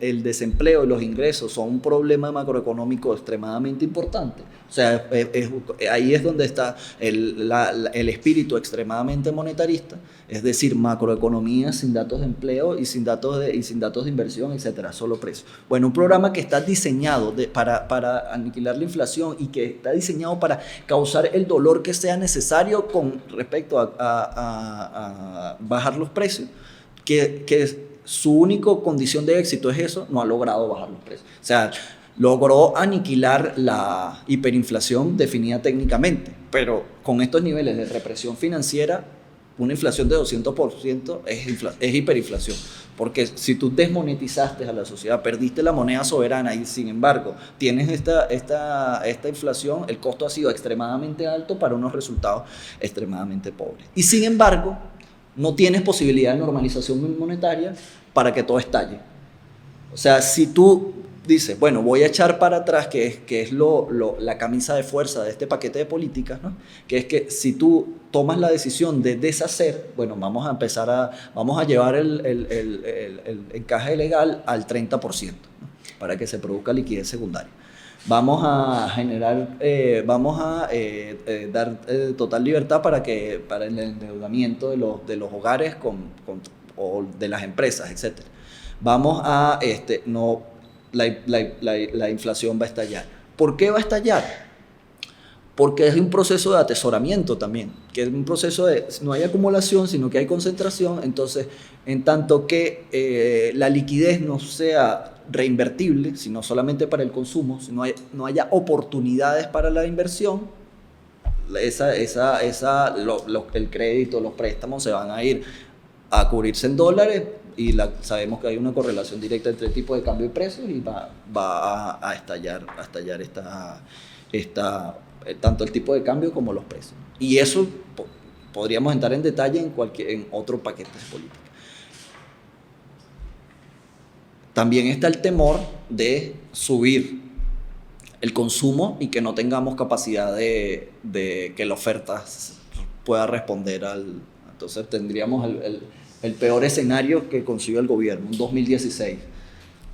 Speaker 2: el desempleo y los ingresos son un problema macroeconómico extremadamente importante. O sea, ahí es donde está el espíritu extremadamente monetarista, es decir, macroeconomía sin datos de empleo y sin datos de inversión, etcétera, solo precios. Bueno, un programa que está diseñado para aniquilar la inflación y que está diseñado para causar el dolor que sea necesario con respecto a bajar los precios, que su única condición de éxito es eso, no ha logrado bajar los precios. O sea, logró aniquilar la hiperinflación definida técnicamente, pero con estos niveles de represión financiera, una inflación de 200% es hiperinflación. Porque si tú desmonetizaste a la sociedad, perdiste la moneda soberana y sin embargo tienes esta inflación, el costo ha sido extremadamente alto para unos resultados extremadamente pobres. Y sin embargo, no tienes posibilidad de normalización monetaria para que todo estalle. O sea, si tú dices, bueno, voy a echar para atrás, que es la camisa de fuerza de este paquete de políticas, ¿no? Que es que si tú tomas la decisión de deshacer, bueno, vamos a llevar el encaje legal al 30%, ¿no? Para que se produzca liquidez secundaria. Vamos a generar, dar total libertad para el endeudamiento de los hogares o de las empresas, etc. Vamos a, no, la inflación va a estallar. ¿Por qué va a estallar? Porque es un proceso de atesoramiento también, que es un proceso de, no hay acumulación, sino que hay concentración. Entonces, en tanto que la liquidez no sea reinvertible, sino solamente para el consumo, si no haya oportunidades para la inversión, el crédito, los préstamos se van a ir a cubrirse en dólares, y sabemos que hay una correlación directa entre el tipo de cambio y precios, y va a estallar tanto el tipo de cambio como los precios. Y eso podríamos entrar en detalle en otro paquete de política. También está el temor de subir el consumo y que no tengamos capacidad de que la oferta pueda responder Entonces tendríamos el peor escenario que concibe el gobierno, un 2016.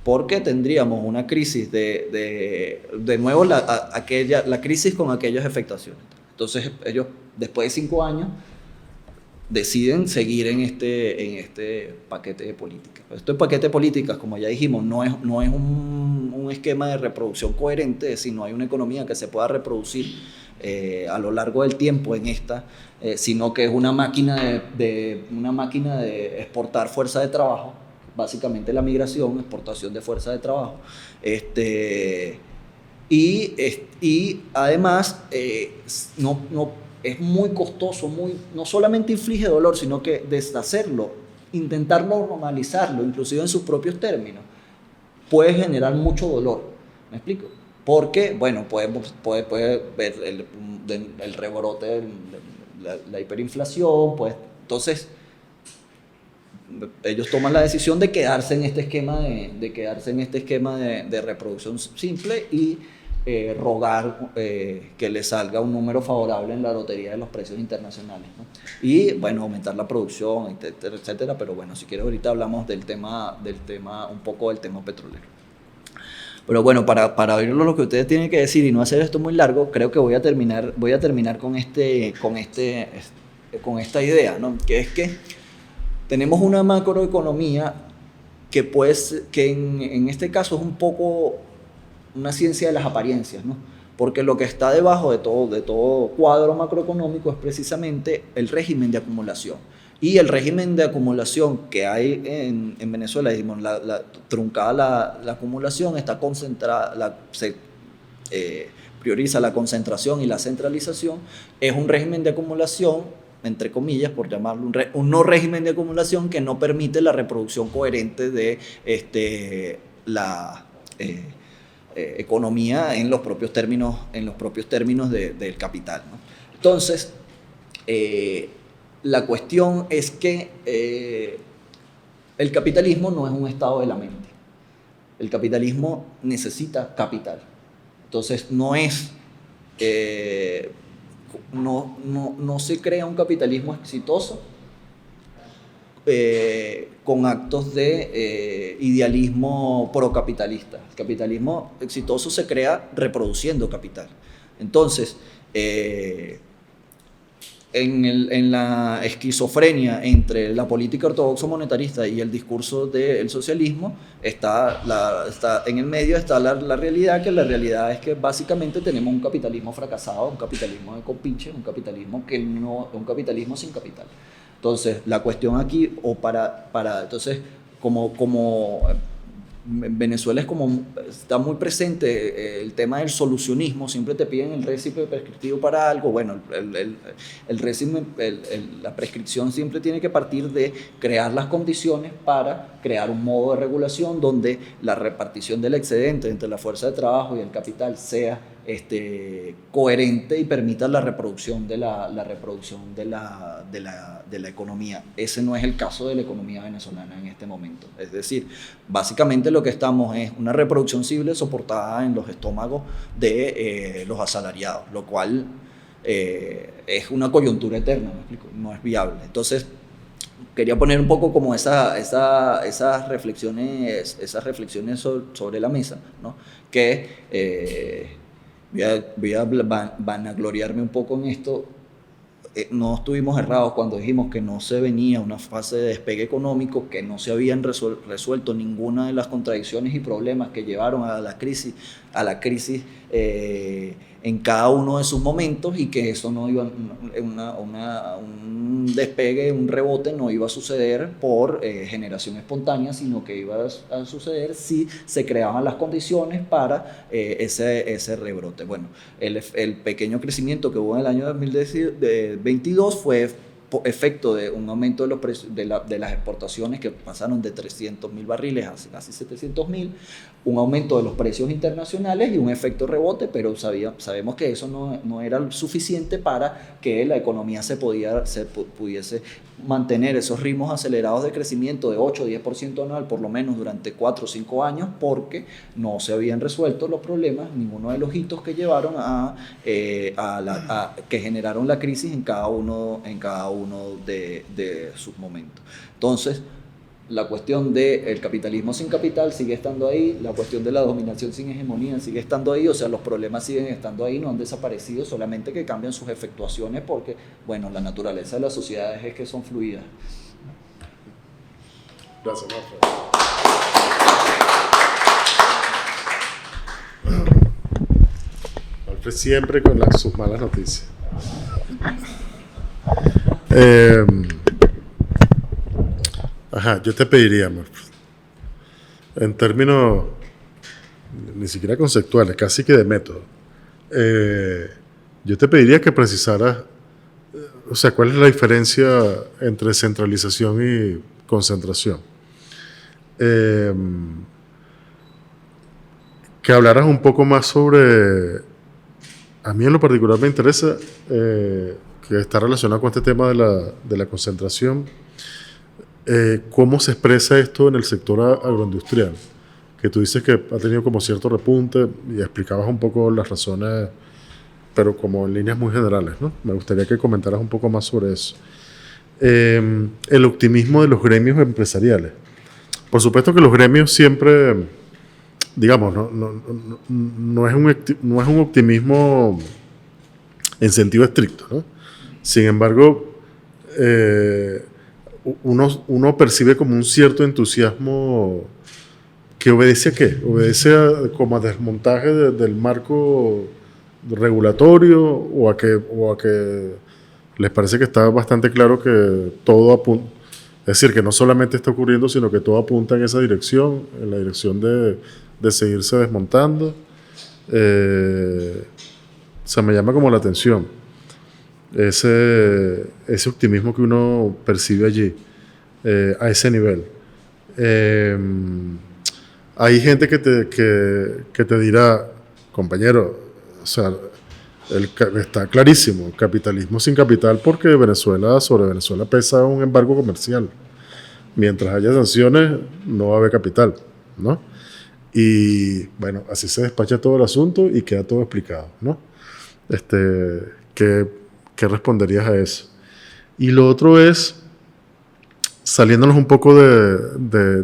Speaker 2: Porque tendríamos una crisis de nuevo, la crisis con aquellas afectaciones. Entonces ellos, después de 5 años, deciden seguir en este paquete de políticas. Este paquete de políticas, como ya dijimos, no es un esquema de reproducción coherente, es decir, no hay una economía que se pueda reproducir a lo largo del tiempo sino que es una máquina de exportar fuerza de trabajo, básicamente la migración, exportación de fuerza de trabajo. Y además es muy costoso, no solamente inflige dolor, sino que deshacerlo, intentarlo normalizarlo, inclusive en sus propios términos, puede generar mucho dolor. ¿Me explico? Porque, bueno, puede ver el rebrote de la hiperinflación, pues, entonces ellos toman la decisión de quedarse en este esquema de reproducción simple y rogar que les salga un número favorable en la lotería de los precios internacionales, ¿no? Y bueno, aumentar la producción, etcétera, etcétera. Pero bueno, si quieres ahorita hablamos un poco del tema petrolero. Pero bueno, para oír lo que ustedes tienen que decir y no hacer esto muy largo, creo que voy a terminar con esta idea, ¿no? Que es que tenemos una macroeconomía que en este caso es un poco una ciencia de las apariencias, ¿no? Porque lo que está debajo de todo cuadro macroeconómico es precisamente el régimen de acumulación. Y el régimen de acumulación que hay en Venezuela, digamos, truncada la acumulación, está concentrada, se prioriza la concentración y la centralización. Es un régimen de acumulación, entre comillas, por llamarlo un no régimen de acumulación, que no permite la reproducción coherente de la economía en los propios términos del capital, ¿no? Entonces, la cuestión es que el capitalismo no es un estado de la mente. El capitalismo necesita capital. Entonces, no se crea un capitalismo exitoso con actos de idealismo procapitalista. El capitalismo exitoso se crea reproduciendo capital. Entonces, en la esquizofrenia entre la política ortodoxo monetarista y el discurso del socialismo, en el medio está la realidad, que la realidad es que básicamente tenemos un capitalismo fracasado, un capitalismo de compinche, un capitalismo sin capital. Entonces, la cuestión aquí, entonces, como Venezuela está muy presente el tema del solucionismo, siempre te piden el récipe prescriptivo para algo. Bueno, la prescripción siempre tiene que partir de crear las condiciones para crear un modo de regulación donde la repartición del excedente entre la fuerza de trabajo y el capital sea coherente y permita la reproducción de la economía. Ese no es el caso de la economía venezolana en este momento. Es decir, básicamente lo que estamos es una reproducción civil soportada en los estómagos de los asalariados, lo cual es una coyuntura eterna, ¿me explico? No es viable. Entonces, quería poner un poco como esas reflexiones sobre la mesa, ¿no? Que voy a vanagloriarme un poco en esto. No estuvimos errados cuando dijimos que no se venía una fase de despegue económico, que no se habían resuelto ninguna de las contradicciones y problemas que llevaron a la crisis en cada uno de sus momentos, y que eso no iba, un despegue, un rebote no iba a suceder por generación espontánea, sino que iba a suceder si se creaban las condiciones para ese rebrote. Bueno, el pequeño crecimiento que hubo en el año 2022 fue efecto de un aumento de los precios de las exportaciones, que pasaron de 300.000 barriles a casi 700.000, un aumento de los precios internacionales y un efecto rebote, pero sabemos que eso no era suficiente para que la economía pudiese mantener esos ritmos acelerados de crecimiento de 8 o 10% anual, por lo menos durante 4 o 5 años, porque no se habían resuelto los problemas, ninguno de los hitos que llevaron que generaron la crisis en cada uno de sus momentos. Entonces, la cuestión del capitalismo sin capital sigue estando ahí, la cuestión de la dominación sin hegemonía sigue estando ahí, o sea, los problemas siguen estando ahí, no han desaparecido, solamente que cambian sus efectuaciones porque, bueno, la naturaleza de las sociedades es que son fluidas.
Speaker 1: Gracias, Marta. Alfred siempre con sus malas noticias. Yo te pediría, Marfred, en términos ni siquiera conceptuales, casi que de método, yo te pediría que precisaras, o sea, cuál es la diferencia entre centralización y concentración. Que hablaras un poco más sobre, a mí en lo particular me interesa, que está relacionado con este tema de la concentración. ¿Cómo se expresa esto en el sector agroindustrial? Que tú dices que ha tenido como cierto repunte y explicabas un poco las razones, pero como en líneas muy generales, ¿no? Me gustaría que comentaras un poco más sobre eso. El optimismo de los gremios empresariales. Por supuesto que los gremios siempre, digamos, no es un optimismo en sentido estricto, ¿no? Sin embargo, uno percibe como un cierto entusiasmo que obedece a qué? Obedece como a desmontaje del marco regulatorio, o a que les parece que está bastante claro que todo apunta, es decir, que no solamente está ocurriendo, sino que todo apunta en esa dirección, en la dirección de seguirse desmontando. Se me llama como la atención ese optimismo que uno percibe allí, a ese nivel. Hay gente que te dirá, compañero, o sea, está clarísimo, capitalismo sin capital, porque sobre Venezuela pesa un embargo comercial. Mientras haya sanciones, no va a haber capital, ¿no? Y bueno, así se despacha todo el asunto y queda todo explicado, ¿no? ¿Qué responderías a eso? Y lo otro es, saliéndonos un poco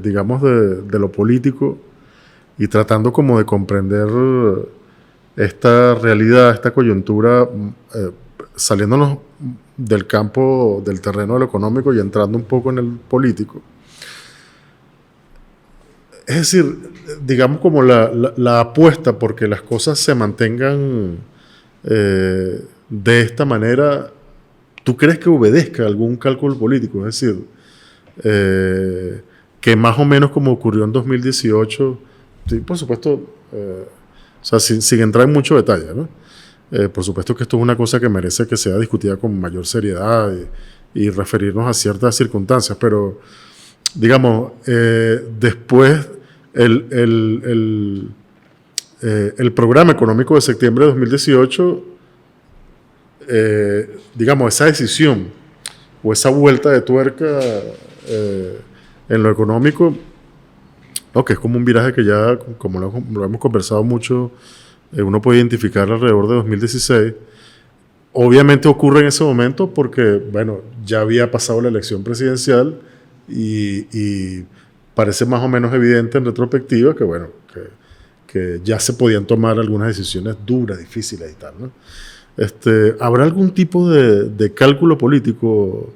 Speaker 1: digamos, de lo político y tratando como de comprender esta realidad, esta coyuntura, saliéndonos del campo, del terreno de lo económico y entrando un poco en el político. Es decir, digamos como la apuesta porque las cosas se mantengan de esta manera, ¿tú crees que obedezca a algún cálculo político? Es decir, que más o menos como ocurrió en 2018, sí, por supuesto, o sea, sin entrar en mucho detalle, ¿no? Por supuesto que esto es una cosa que merece que sea discutida con mayor seriedad y referirnos a ciertas circunstancias, pero digamos, después el programa económico de septiembre de 2018, digamos, esa decisión o esa vuelta de tuerca en lo económico, no, que es como un viraje que ya, como lo hemos conversado mucho, uno puede identificar alrededor de 2016. Obviamente ocurre en ese momento porque, bueno, ya había pasado la elección presidencial y parece más o menos evidente en retrospectiva que, bueno, que ya se podían tomar algunas decisiones duras, difíciles y tal, ¿no? ¿Habrá algún tipo de cálculo político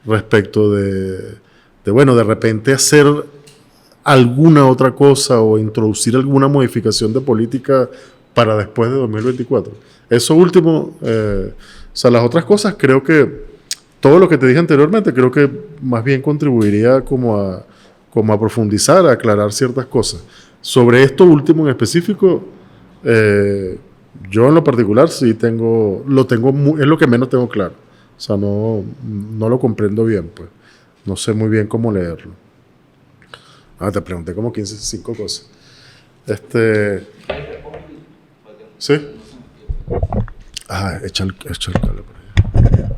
Speaker 1: respecto bueno, de repente hacer alguna otra cosa o introducir alguna modificación de política para después de 2024? Eso último, o sea, las otras cosas creo que todo lo que te dije anteriormente creo que más bien contribuiría como a profundizar, a aclarar ciertas cosas. Sobre esto último en específico, yo en lo particular sí es lo que menos tengo claro. O sea, no lo comprendo bien, pues. No sé muy bien cómo leerlo. Te pregunté como 5 cosas. ¿Sí? Echa el cable por allá.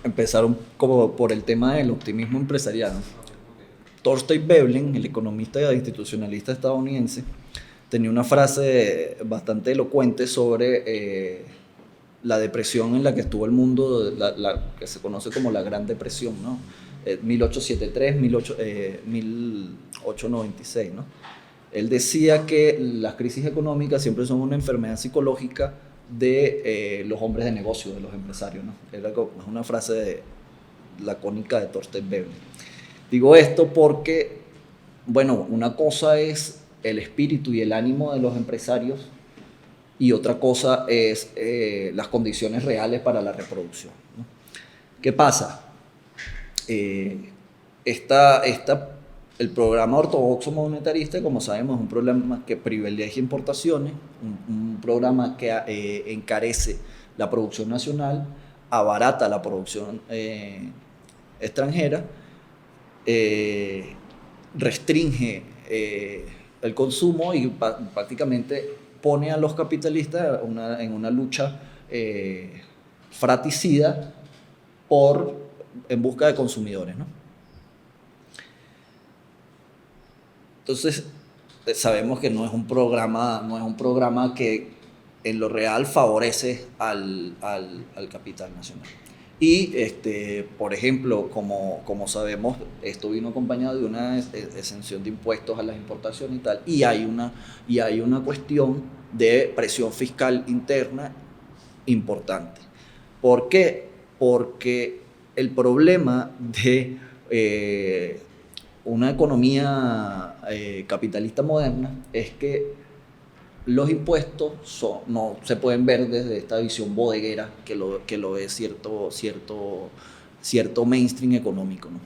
Speaker 2: Empezaron como por el tema del optimismo empresarial. Thorstein Veblen, el economista e institucionalista estadounidense, tenía una frase bastante elocuente sobre la depresión en la que estuvo el mundo, que se conoce como la Gran Depresión, ¿no? 1873, 1896, ¿no? Él decía que las crisis económicas siempre son una enfermedad psicológica de los hombres de negocio, de los empresarios, ¿no? Era una frase lacónica de Thorstein Veblen. Digo esto porque, bueno, una cosa es el espíritu y el ánimo de los empresarios y otra cosa es las condiciones reales para la reproducción, ¿no? ¿Qué pasa? El programa ortodoxo monetarista, como sabemos, es un programa que privilegia importaciones, un programa que encarece la producción nacional, abarata la producción extranjera, restringe el consumo y prácticamente pone a los capitalistas en una lucha fratricida en busca de consumidores, ¿no? Entonces, sabemos que no es un programa que en lo real favorece al capital nacional. Y, por ejemplo, como sabemos, esto vino acompañado de una exención de impuestos a las importaciones y tal, y hay una cuestión de presión fiscal interna importante. ¿Por qué? Porque el problema de una economía capitalista moderna es que los impuestos no se pueden ver desde esta visión bodeguera que lo es cierto mainstream económico, ¿no?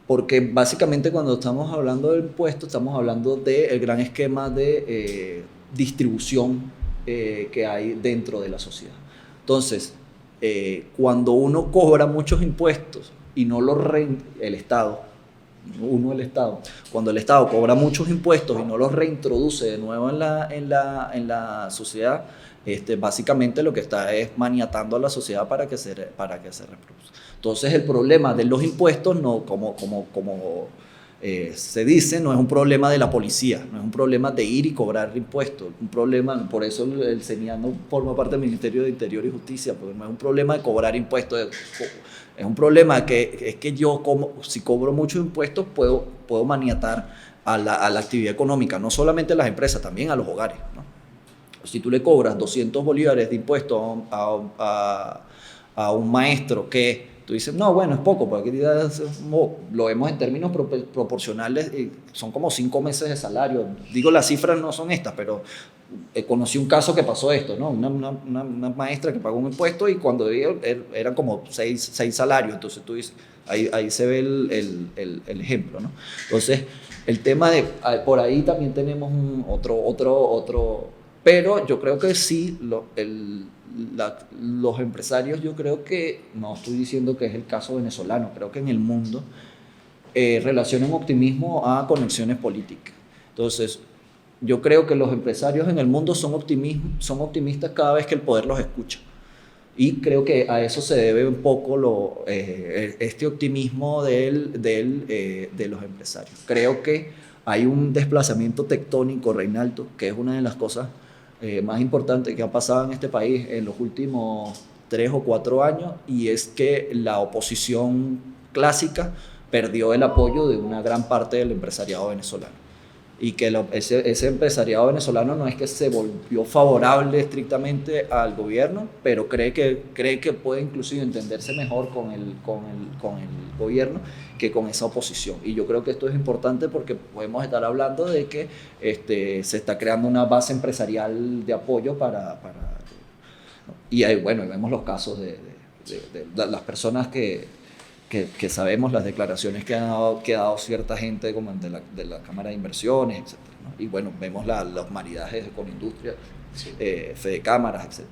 Speaker 2: Porque básicamente cuando estamos hablando de impuestos estamos hablando del gran esquema de distribución que hay dentro de la sociedad. Entonces, cuando uno cobra muchos impuestos y no los el Estado, cuando el Estado cobra muchos impuestos y no los reintroduce de nuevo en la sociedad, básicamente lo que está es maniatando a la sociedad para que se reproduzca. Entonces el problema de los impuestos, no, como se dice, no es un problema de la policía, no es un problema de ir y cobrar impuestos, un problema, por eso el CENIAT no forma parte del Ministerio de Interior y Justicia, porque no es un problema de cobrar impuestos, es un problema que yo si cobro muchos impuestos puedo maniatar a la actividad económica, no solamente a las empresas, también a los hogares, ¿no? Si tú le cobras 200 bolívares de impuestos a un maestro que tú dices, no, bueno, es poco, porque aquí lo vemos en términos proporcionales, son como 5 meses de salario. Digo, las cifras no son estas, pero conocí un caso que pasó esto, ¿no? Una maestra que pagó un impuesto y cuando eran como 6 salarios. Entonces tú dices, ahí se ve el ejemplo, ¿no? Entonces, el tema por ahí también tenemos otro, pero yo creo que sí, los empresarios, yo creo que, no estoy diciendo que es el caso venezolano, creo que en el mundo relacionen optimismo a conexiones políticas. Entonces, yo creo que los empresarios en el mundo son optimistas cada vez que el poder los escucha. Y creo que a eso se debe un poco este optimismo de los empresarios. Creo que hay un desplazamiento tectónico, Reinaldo, que es una de las cosas más importantes que ha pasado en este país en los últimos 3 o 4 años, y es que la oposición clásica perdió el apoyo de una gran parte del empresariado venezolano. Y que ese empresariado venezolano no es que se volvió favorable estrictamente al gobierno, pero cree que puede inclusive entenderse mejor con el gobierno que con esa oposición. Y yo creo que esto es importante porque podemos estar hablando de que se está creando una base empresarial de apoyo ¿no? Y ahí, bueno, vemos los casos de las personas que sabemos, las declaraciones que ha dado cierta gente como de la Cámara de Inversiones, etc., ¿no? Y bueno, vemos los maridajes con industria, sí. Fede Cámaras, etc.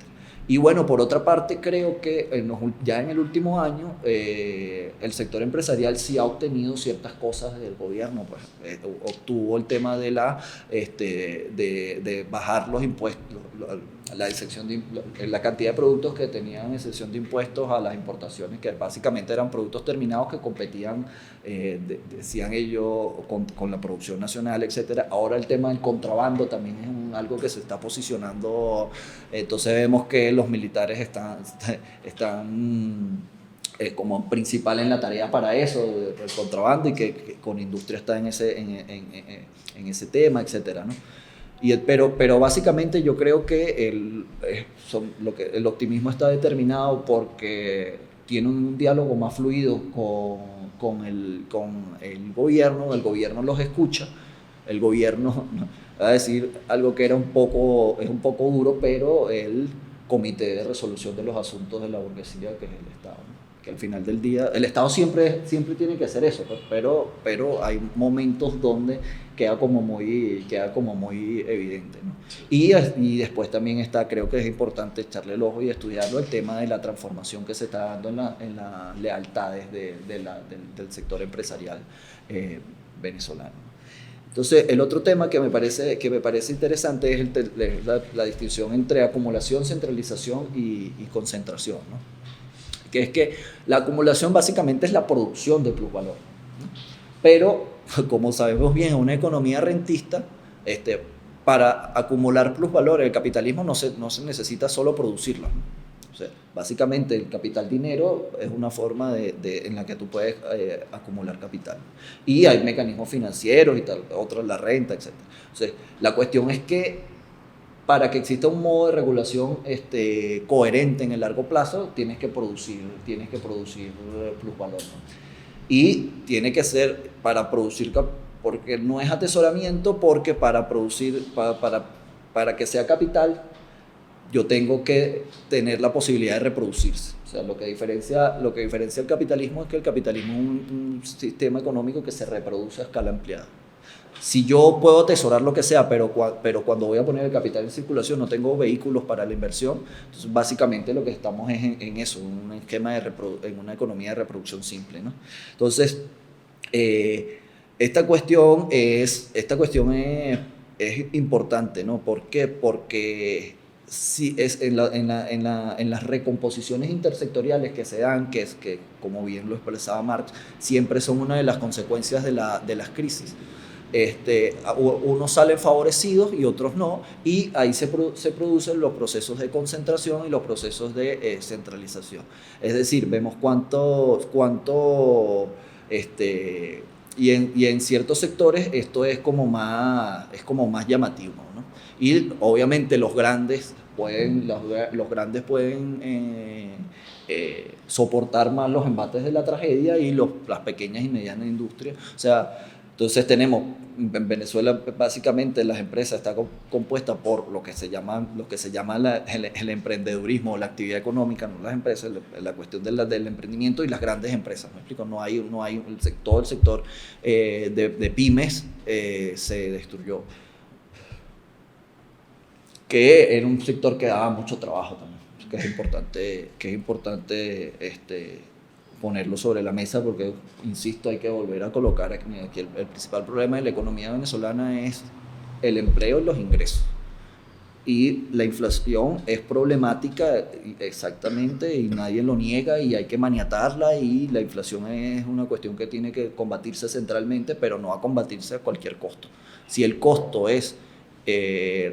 Speaker 2: Y bueno, por otra parte, creo que ya en el último año el sector empresarial sí ha obtenido ciertas cosas del gobierno. Pues, obtuvo el tema de de bajar los impuestos, la excepción la cantidad de productos que tenían excepción de impuestos a las importaciones, que básicamente eran productos terminados que competían, decían ellos, con la producción nacional, etc. Ahora el tema del contrabando también es algo que se está posicionando. Entonces vemos que los militares están como principal en la tarea para eso, el contrabando, y que con industria está en ese tema, etc., ¿no? Pero básicamente yo creo que el optimismo está determinado porque tiene un diálogo más fluido con el gobierno los escucha, el gobierno, va a decir algo que es un poco duro, pero el Comité de Resolución de los Asuntos de la Burguesía, que es el Estado, ¿no? Que al final del día, el Estado siempre tiene que hacer eso, pero hay momentos donde queda como muy evidente, ¿no? Y después también creo que es importante echarle el ojo y estudiarlo, el tema de la transformación que se está dando en las lealtades del sector empresarial venezolano. Entonces, el otro tema que me parece interesante es la distinción entre acumulación, centralización y concentración, ¿no? Que es que la acumulación básicamente es la producción de plusvalor, ¿no? Pero, como sabemos bien, en una economía rentista, para acumular plusvalor, el capitalismo no se necesita solo producirlo, ¿no? O sea, básicamente el capital dinero es una forma en la que tú puedes acumular capital. Y hay mecanismos financieros y tal, otros la renta, etc. O sea, la cuestión es que para que exista un modo de regulación coherente en el largo plazo, tienes que producir plusvalor, ¿no? Y tiene que ser para producir, porque no es atesoramiento, porque para producir, para que sea capital, yo tengo que tener la posibilidad de reproducirse. O sea, lo que diferencia el capitalismo es que el capitalismo es un sistema económico que se reproduce a escala ampliada. Si yo puedo atesorar lo que sea, pero cuando voy a poner el capital en circulación no tengo vehículos para la inversión, entonces básicamente lo que estamos es en eso, en un esquema en una economía de reproducción simple, ¿no? Entonces, esta cuestión es importante, ¿no? ¿Por qué? Porque si es en las recomposiciones intersectoriales que se dan, que como bien lo expresaba Marx, siempre son una de las consecuencias de las crisis. Unos salen favorecidos y otros no, y ahí se producen los procesos de concentración y los procesos de centralización. Es decir, vemos y en ciertos sectores esto es como más llamativo, ¿no? Y obviamente los grandes pueden soportar más los embates de la tragedia, y las pequeñas y medianas industrias, o sea, entonces tenemos en Venezuela básicamente las empresas están compuestas por lo que se llama el emprendedurismo o la actividad económica, no las empresas, la cuestión del emprendimiento y las grandes empresas. ¿Me explico? Todo el sector de pymes se destruyó, que era un sector que daba mucho trabajo también, que es importante ponerlo sobre la mesa porque, insisto, hay que volver a colocar aquí el principal problema de la economía venezolana es el empleo y los ingresos. Y la inflación es problemática exactamente y nadie lo niega y hay que maniatarla y la inflación es una cuestión que tiene que combatirse centralmente, pero no a combatirse a cualquier costo. Si el costo es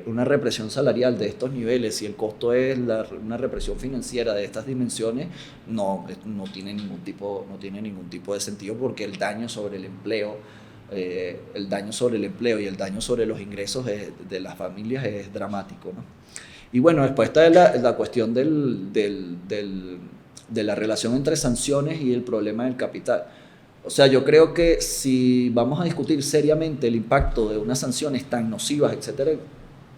Speaker 2: una represión salarial de estos niveles, si el costo es una represión financiera de estas dimensiones, no tiene ningún tipo de sentido porque el daño sobre el empleo y el daño sobre los ingresos de las familias es dramático, ¿no? Y bueno, después está la cuestión de la relación entre sanciones y el problema del capital. O sea, yo creo que si vamos a discutir seriamente el impacto de unas sanciones tan nocivas, etcétera,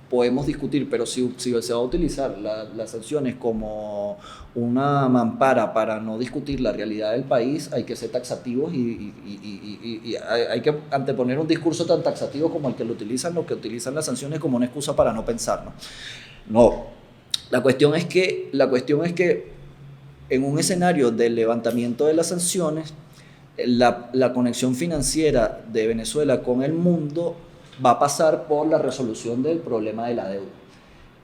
Speaker 2: podemos discutir, pero si se va a utilizar las sanciones como una mampara para no discutir la realidad del país, hay que ser taxativos y hay que anteponer un discurso tan taxativo como el que los que utilizan las sanciones como una excusa para no pensar, ¿no? No, la cuestión es que en un escenario del levantamiento de las sanciones, la conexión financiera de Venezuela con el mundo va a pasar por la resolución del problema de la deuda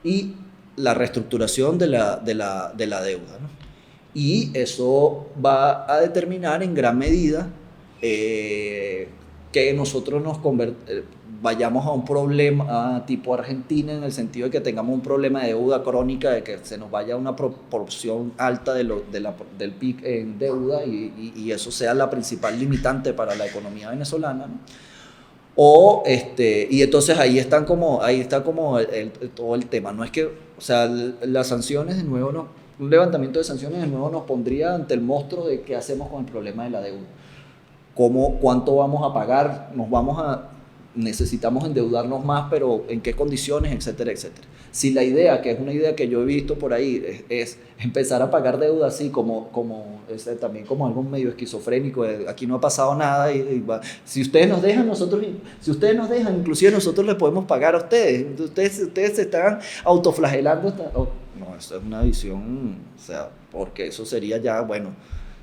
Speaker 2: y la reestructuración de la deuda, ¿no? Y eso va a determinar en gran medida que nosotros vayamos a un problema tipo Argentina, en el sentido de que tengamos un problema de deuda crónica, de que se nos vaya una proporción alta del PIB en deuda y eso sea la principal limitante para la economía venezolana, ¿no? Y entonces ahí está como todo el tema. No es que, o sea, las sanciones de nuevo, un levantamiento de sanciones de nuevo nos pondría ante el monstruo de qué hacemos con el problema de la deuda. ¿Cuánto vamos a pagar? Necesitamos endeudarnos más, pero ¿en qué condiciones? Etcétera, etcétera. Si la idea, que es una idea que yo he visto por ahí, es empezar a pagar deuda así también como algo medio esquizofrénico, aquí no ha pasado nada si ustedes nos dejan, inclusive nosotros les podemos pagar a ustedes. Ustedes se están autoflagelando. No, eso es una visión, o sea, porque eso sería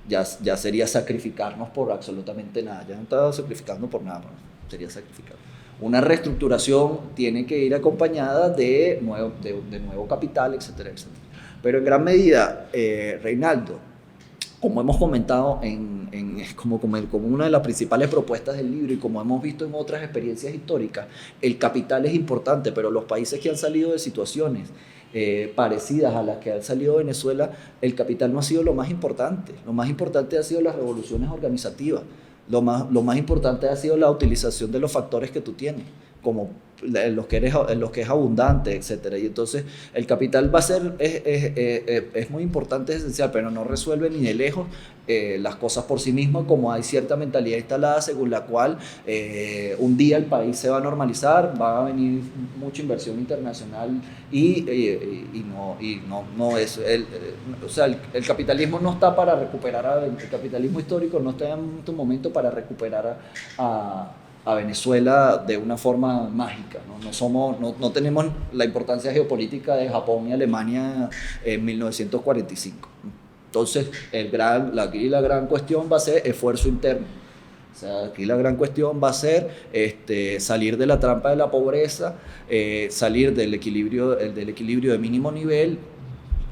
Speaker 2: ya sería sacrificarnos por absolutamente nada. Ya no estaba sacrificando por nada, sería sacrificar. Una reestructuración tiene que ir acompañada de nuevo capital, etcétera, etcétera. Pero en gran medida, Reinaldo, como hemos comentado como una de las principales propuestas del libro y como hemos visto en otras experiencias históricas, el capital es importante, pero los países que han salido de situaciones parecidas a las que han salido Venezuela, el capital no ha sido lo más importante. Lo más importante ha sido las revoluciones organizativas. Lo más importante ha sido la utilización de los factores que tú tienes, como en los que es abundante, etcétera. Y entonces el capital va a ser, es muy importante, es esencial, pero no resuelve ni de lejos las cosas por sí mismo, como hay cierta mentalidad instalada según la cual un día el país se va a normalizar, va a venir mucha inversión internacional y no es, o sea, el capitalismo no está para recuperar, el capitalismo histórico no está en este momento para recuperar a Venezuela de una forma mágica, ¿no? No tenemos la importancia geopolítica de Japón y Alemania en 1945. Entonces, aquí la gran cuestión va a ser esfuerzo interno. O sea, aquí la gran cuestión va a ser salir de la trampa de la pobreza, salir del equilibrio de mínimo nivel,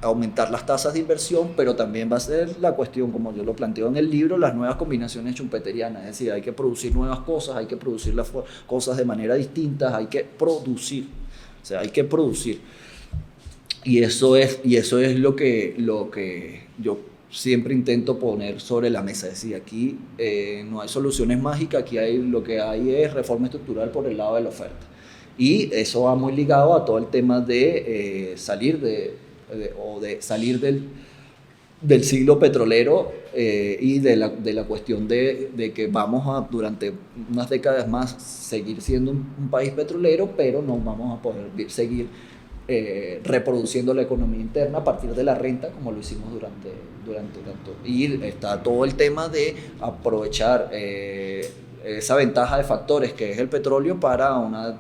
Speaker 2: aumentar las tasas de inversión, pero también va a ser la cuestión, como yo lo planteo en el libro, las nuevas combinaciones schumpeterianas, es decir, hay que producir nuevas cosas, hay que producir las cosas de manera distinta, hay que producir, o sea, hay que producir. Y eso es lo que yo siempre intento poner sobre la mesa, es decir, aquí no hay soluciones mágicas, aquí lo que hay es reforma estructural por el lado de la oferta. Y eso va muy ligado a todo el tema de salir del siglo petrolero y de la cuestión de que vamos a durante unas décadas más seguir siendo un país petrolero, pero no vamos a poder seguir reproduciendo la economía interna a partir de la renta como lo hicimos durante tanto. Y está todo el tema de aprovechar esa ventaja de factores que es el petróleo para una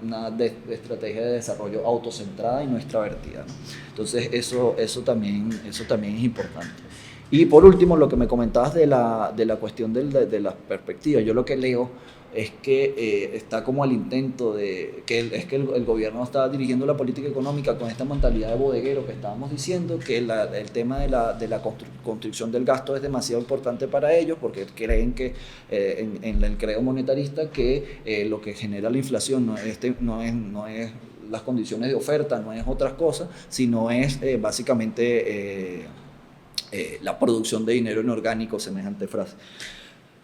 Speaker 2: estrategia de desarrollo autocentrada y no extravertida, ¿no? Entonces eso también es importante. Y por último, lo que me comentabas de la cuestión de las perspectivas, yo lo que leo es que está como al intento de, que el gobierno está dirigiendo la política económica con esta mentalidad de bodeguero que estábamos diciendo, que el tema de la construcción del gasto es demasiado importante para ellos, porque creen que en el credo monetarista que lo que genera la inflación no es las condiciones de oferta, no es otras cosas, sino es básicamente la producción de dinero inorgánico, semejante frase.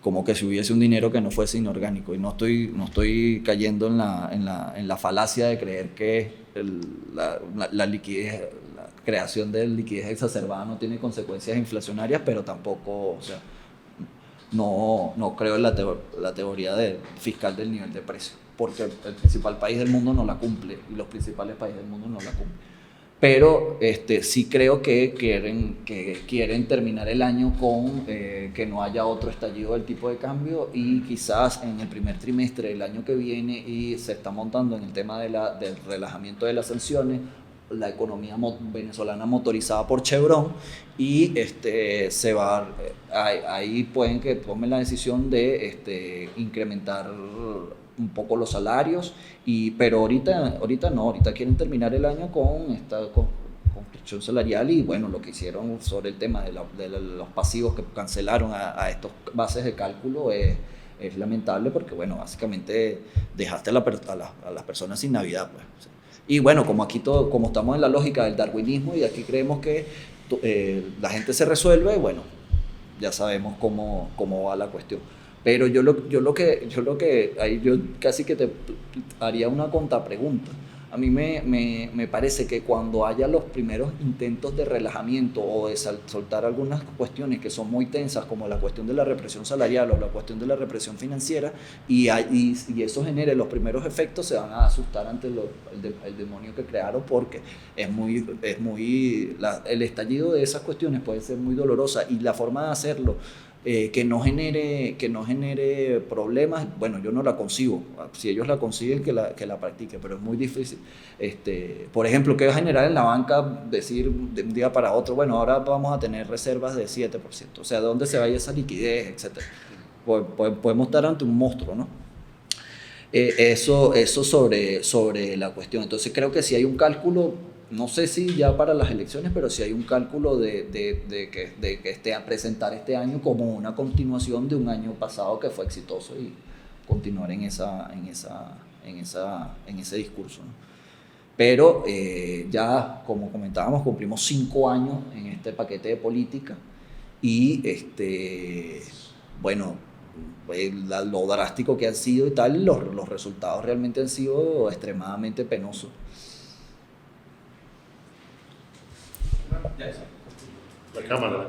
Speaker 2: Como que si hubiese un dinero que no fuese inorgánico. Y no estoy cayendo en la falacia de creer que la liquidez, la creación de liquidez exacerbada no tiene consecuencias inflacionarias, pero tampoco, o sea, no creo en la teoría fiscal del nivel de precio, porque el principal país del mundo no la cumple y los principales países del mundo no la cumplen. Pero sí creo que quieren terminar el año con que no haya otro estallido del tipo de cambio, y quizás en el primer trimestre del año que viene, y se está montando en el tema del relajamiento de las sanciones, la economía venezolana motorizada por Chevron, y ahí pueden que tomen la decisión de incrementar un poco los salarios, pero ahorita no, ahorita quieren terminar el año con esta construcción salarial. Y bueno, lo que hicieron sobre el tema de los pasivos que cancelaron a estos bases de cálculo es lamentable, porque bueno, básicamente dejaste a las personas sin Navidad, pues. Y bueno, como estamos en la lógica del darwinismo, y aquí creemos que la gente se resuelve, bueno, ya sabemos cómo va la cuestión. Pero ahí yo casi que te haría una contrapregunta. A mí me parece que cuando haya los primeros intentos de relajamiento o de soltar algunas cuestiones que son muy tensas, como la cuestión de la represión salarial o la cuestión de la represión financiera, y eso genere los primeros efectos, se van a asustar ante el demonio que crearon, porque el estallido de esas cuestiones puede ser muy dolorosa, y la forma de hacerlo que no genere problemas, bueno, yo no la consigo. Si ellos la consiguen, que la practiquen, pero es muy difícil. Por ejemplo, ¿qué va a generar en la banca decir de un día para otro, bueno, ahora vamos a tener reservas de 7%? O sea, ¿de dónde se va a ir esa liquidez, etcétera? Podemos estar ante un monstruo, ¿no? Eso sobre la cuestión. Entonces creo que si hay un cálculo, no sé si ya para las elecciones, pero si hay un cálculo de que presentar este año como una continuación de un año pasado que fue exitoso, y continuar en ese discurso, ¿no? Pero ya, como comentábamos, cumplimos 5 años en este paquete de política, y bueno, lo drástico que han sido y tal, los resultados realmente han sido extremadamente penosos.
Speaker 1: La cámara.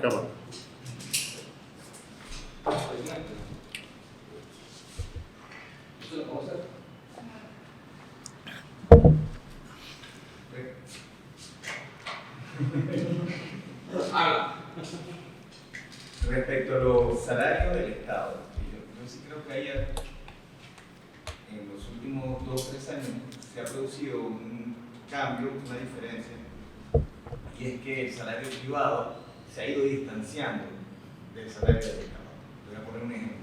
Speaker 3: Respecto a los salarios del Estado, yo sí creo que haya, en los últimos 2 o 3 años se ha producido un cambio, una diferencia, y es que el salario privado se ha ido distanciando del salario del Estado. Voy a poner un ejemplo.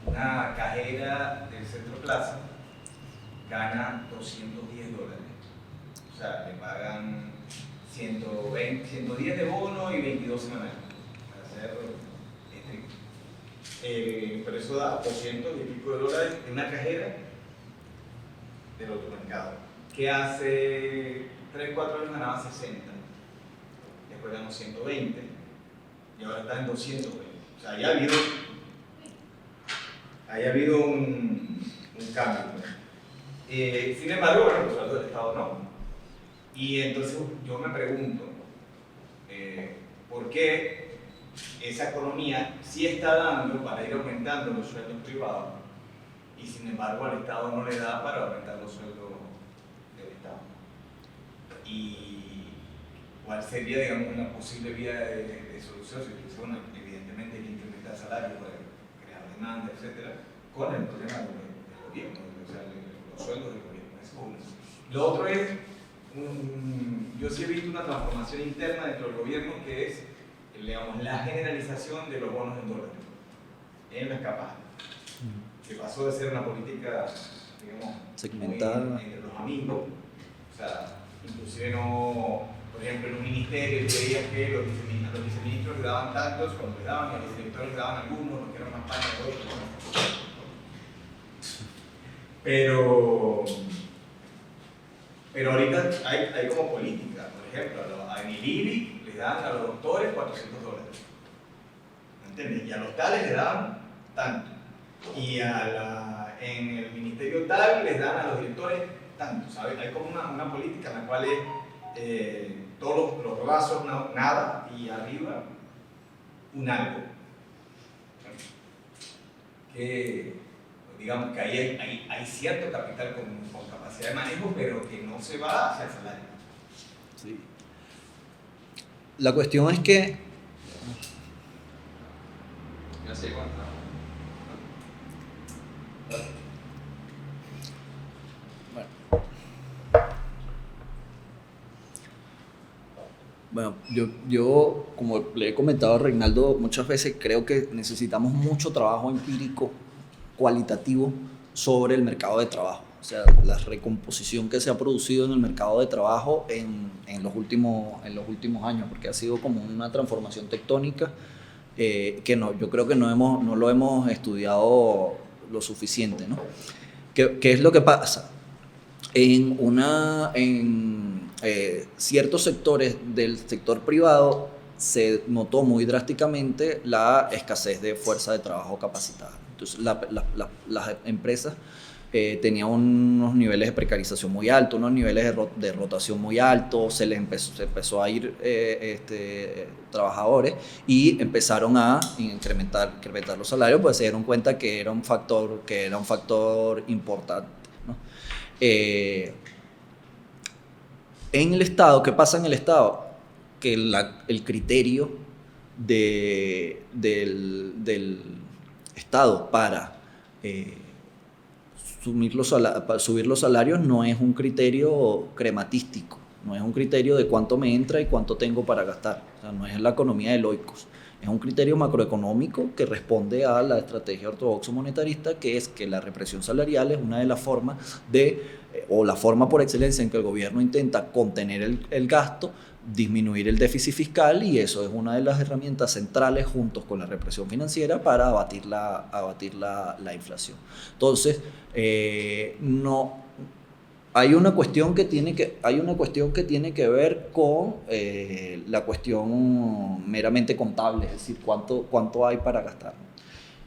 Speaker 3: Una cajera del Centro Plaza gana $210. O sea, le pagan 110 de bono y 22 semanales. Para hacer pero eso da 200 y pico de dólares en una cajera del automercado, que hace 3 o 4 años ganaba 60, después ganó 120 y ahora está en 220. O sea, ahí ha habido un cambio. Sin embargo, bueno, los sueldos del Estado no. Y entonces yo me pregunto, ¿por qué esa economía sí está dando para ir aumentando los sueldos privados, y sin embargo al Estado no le da para aumentar los sueldos del Estado? ¿Y cuál sería, digamos, una posible vía de solución? Bueno, evidentemente hay que incrementar salarios para crear demanda, etcétera, con el problema del gobierno, o sea, los sueldos del gobierno. Es uno. Lo otro es, yo sí he visto una transformación interna dentro del gobierno, que es digamos, la generalización de los bonos en dólares en las capas, que pasó de ser una política, digamos,
Speaker 2: segmentada
Speaker 3: entre los amigos, o sea, inclusive no, por ejemplo, en un ministerio tú veías que los viceministros le daban tantos cuando le daban, y a los directores le daban algunos, los que eran más panes de otros. Pero ahorita hay como política, por ejemplo, a Emiliri les dan a los doctores $400, ¿entiendes? Y a los tales les dan tanto, y en el ministerio tal les dan a los directores tanto, ¿sabes? Hay como una política en la cual es todos los brazos nada y arriba un algo. Que digamos que ahí hay cierto capital con capacidad de manejo, pero que no se va hacia el salario.
Speaker 2: Sí. La cuestión es que
Speaker 3: Ya sé cuánto.
Speaker 2: bueno, yo, como le he comentado a Reinaldo muchas veces, creo que necesitamos mucho trabajo empírico, cualitativo, sobre el mercado de trabajo. O sea, la recomposición que se ha producido en el mercado de trabajo en los últimos años, porque ha sido como una transformación tectónica que yo creo que no lo hemos estudiado lo suficiente, ¿no? ¿Qué es lo que pasa? En ciertos sectores del sector privado se notó muy drásticamente la escasez de fuerza de trabajo capacitada. Entonces, las empresas tenían unos niveles de precarización muy altos, unos niveles de rotación muy altos, se empezó a ir trabajadores y empezaron a incrementar los salarios, pues se dieron cuenta que era un factor importante, ¿no? En el Estado, ¿qué pasa en el Estado? Que el criterio del Estado para subir los salarios no es un criterio crematístico, no es un criterio de cuánto me entra y cuánto tengo para gastar. O sea, no es la economía del oikos. Es un criterio macroeconómico que responde a la estrategia ortodoxo monetarista, que es que la represión salarial es una de las formas o la forma por excelencia en que el gobierno intenta contener el gasto, disminuir el déficit fiscal, y eso es una de las herramientas centrales juntos con la represión financiera para abatir la inflación. Entonces, hay una cuestión que tiene que ver con la cuestión meramente contable, es decir, cuánto hay para gastar.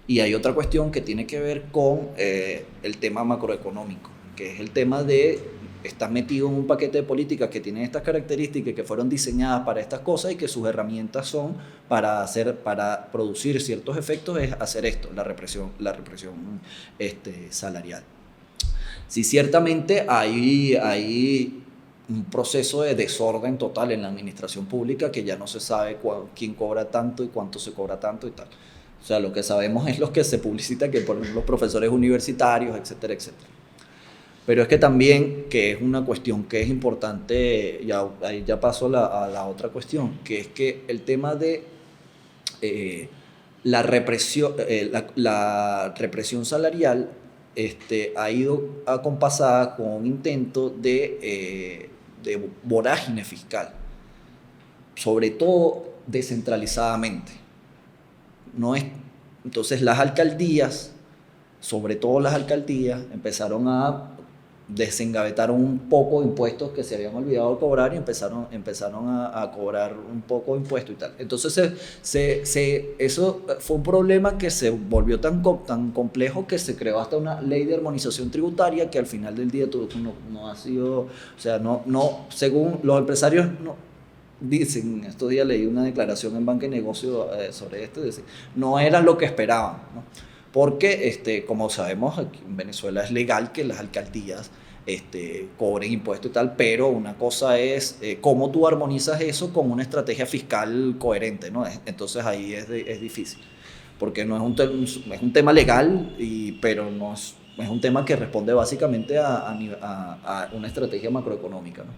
Speaker 2: Y hay otra cuestión que tiene que ver con el tema macroeconómico, que es el tema de estás metido en un paquete de políticas que tienen estas características, que fueron diseñadas para estas cosas y que sus herramientas son para producir ciertos efectos, es hacer esto, la represión salarial. Sí, ciertamente hay un proceso de desorden total en la administración pública, que ya no se sabe quién cobra tanto y cuánto se cobra tanto y tal. O sea, lo que sabemos es lo que se publicita, que por ejemplo los profesores universitarios, etcétera, etcétera. Pero es que también, que es una cuestión que es importante, ahí ya paso a la otra cuestión, que es que el tema de la represión salarial ha ido acompasada con un intento de vorágine fiscal, sobre todo descentralizadamente. Entonces las alcaldías, sobre todo las alcaldías, empezaron a desengavetar un poco de impuestos que se habían olvidado de cobrar y empezaron a cobrar un poco de impuestos y tal. Entonces eso fue un problema que se volvió tan complejo que se creó hasta una ley de armonización tributaria que al final del día no ha sido, o sea, no según los empresarios dicen, estos días leí una declaración en Banca y Negocio sobre esto, dice, no era lo que esperaban, ¿no? Porque, como sabemos, aquí en Venezuela es legal que las alcaldías cobren impuestos y tal, pero una cosa es cómo tú armonizas eso con una estrategia fiscal coherente, ¿no? Entonces ahí es difícil, porque no es un tema legal, pero no es un tema que responde básicamente a una estrategia macroeconómica, ¿no?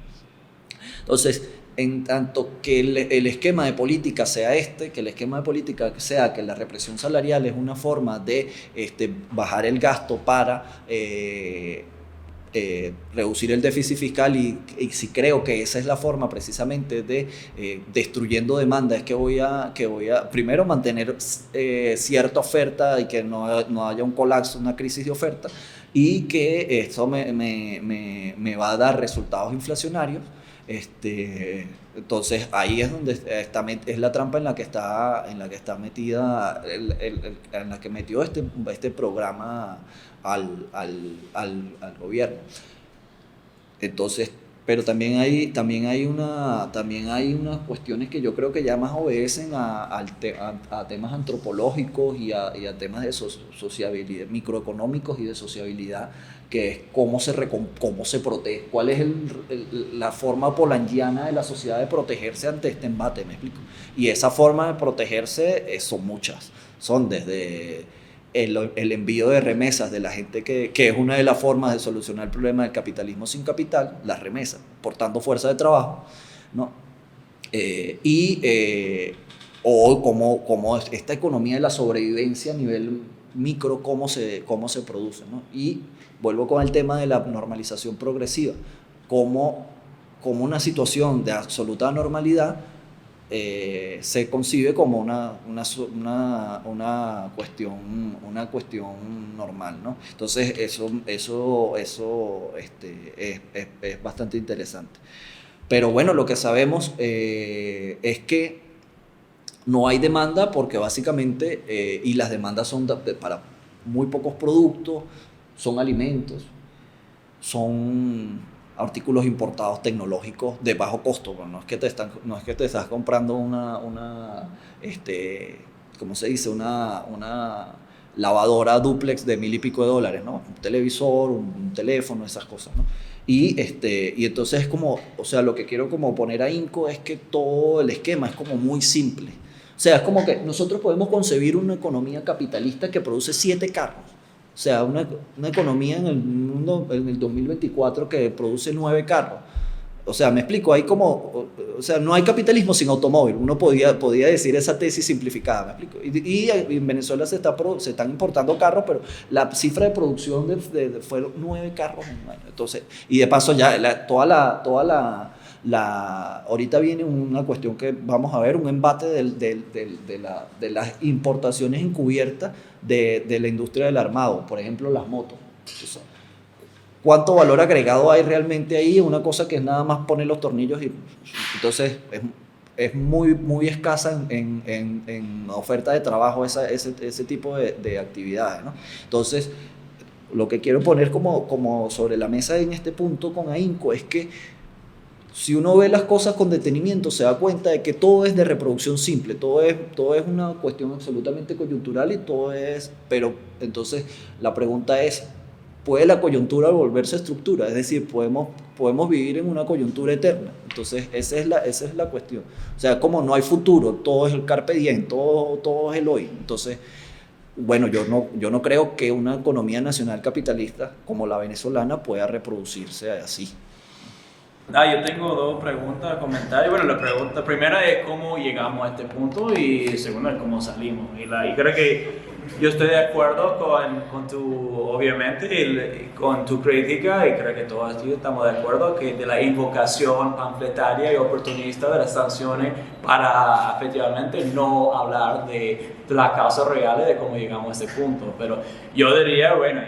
Speaker 2: Entonces, en tanto que el esquema de política sea que el esquema de política sea que la represión salarial es una forma de bajar el gasto para reducir el déficit fiscal y si creo que esa es la forma precisamente de destruyendo demanda, es que voy a primero mantener cierta oferta y que no haya un colapso, una crisis de oferta, y que esto me va a dar resultados inflacionarios. Entonces ahí es donde es la trampa en la que está metida, en la que metió este programa al gobierno. Entonces, pero también hay unas cuestiones que yo creo que ya más obedecen a temas antropológicos y a temas de sociabilidad, microeconómicos y de sociabilidad, que es cómo se protege, cuál es la forma polanyiana de la sociedad de protegerse ante este embate, ¿me explico? Y esa forma de protegerse son muchas, son desde el envío de remesas de la gente, que es una de las formas de solucionar el problema del capitalismo sin capital, las remesas, portando fuerza de trabajo, ¿no? O como esta economía de la sobrevivencia a nivel micro, cómo se produce, ¿no? Y vuelvo con el tema de la normalización progresiva, como una situación de absoluta normalidad se concibe como una cuestión normal, ¿no? Entonces eso es bastante interesante. Pero bueno, lo que sabemos es que no hay demanda porque básicamente, y las demandas son para muy pocos productos, son alimentos, son artículos importados tecnológicos de bajo costo. Bueno, no es que te estás comprando ¿cómo se dice? Una lavadora dúplex de $1,000 y pico, ¿no? Un televisor, un teléfono, esas cosas, ¿no? Y entonces o sea, lo que quiero como poner ahínco es que todo el esquema es como muy simple. O sea, es como que nosotros podemos concebir una economía capitalista que produce 7 carros. O sea, una economía en el mundo, en el 2024, que produce 9 carros. O sea, me explico, o sea, no hay capitalismo sin automóvil. Uno podía decir esa tesis simplificada, ¿me explico? Y en Venezuela se están importando carros, pero la cifra de producción fueron 9 carros en un año. Entonces, y de paso ya ahorita viene una cuestión que vamos a ver, un embate de las importaciones encubiertas de la industria del armado, por ejemplo, las motos. Entonces, ¿cuánto valor agregado hay realmente ahí? Una cosa que es nada más poner los tornillos y entonces es muy, muy escasa en oferta de trabajo ese tipo de actividades, ¿no? Entonces, lo que quiero poner como sobre la mesa en este punto con ahínco es que si uno ve las cosas con detenimiento, se da cuenta de que todo es de reproducción simple, todo es una cuestión absolutamente coyuntural pero entonces la pregunta es, ¿puede la coyuntura volverse estructura? Es decir, podemos vivir en una coyuntura eterna. Entonces esa es la cuestión. O sea, como no hay futuro, todo es el carpe diem, todo es el hoy. Entonces, bueno, yo no creo que una economía nacional capitalista como la venezolana pueda reproducirse así.
Speaker 4: Yo tengo 2 preguntas, comentarios. Bueno, la pregunta primera es cómo llegamos a este punto y segunda es cómo salimos. Y creo que yo estoy de acuerdo con con tu crítica, y creo que todos aquí estamos de acuerdo que de la invocación panfletaria y oportunista de las sanciones para efectivamente no hablar de las causas reales de cómo llegamos a este punto. Pero yo diría, bueno,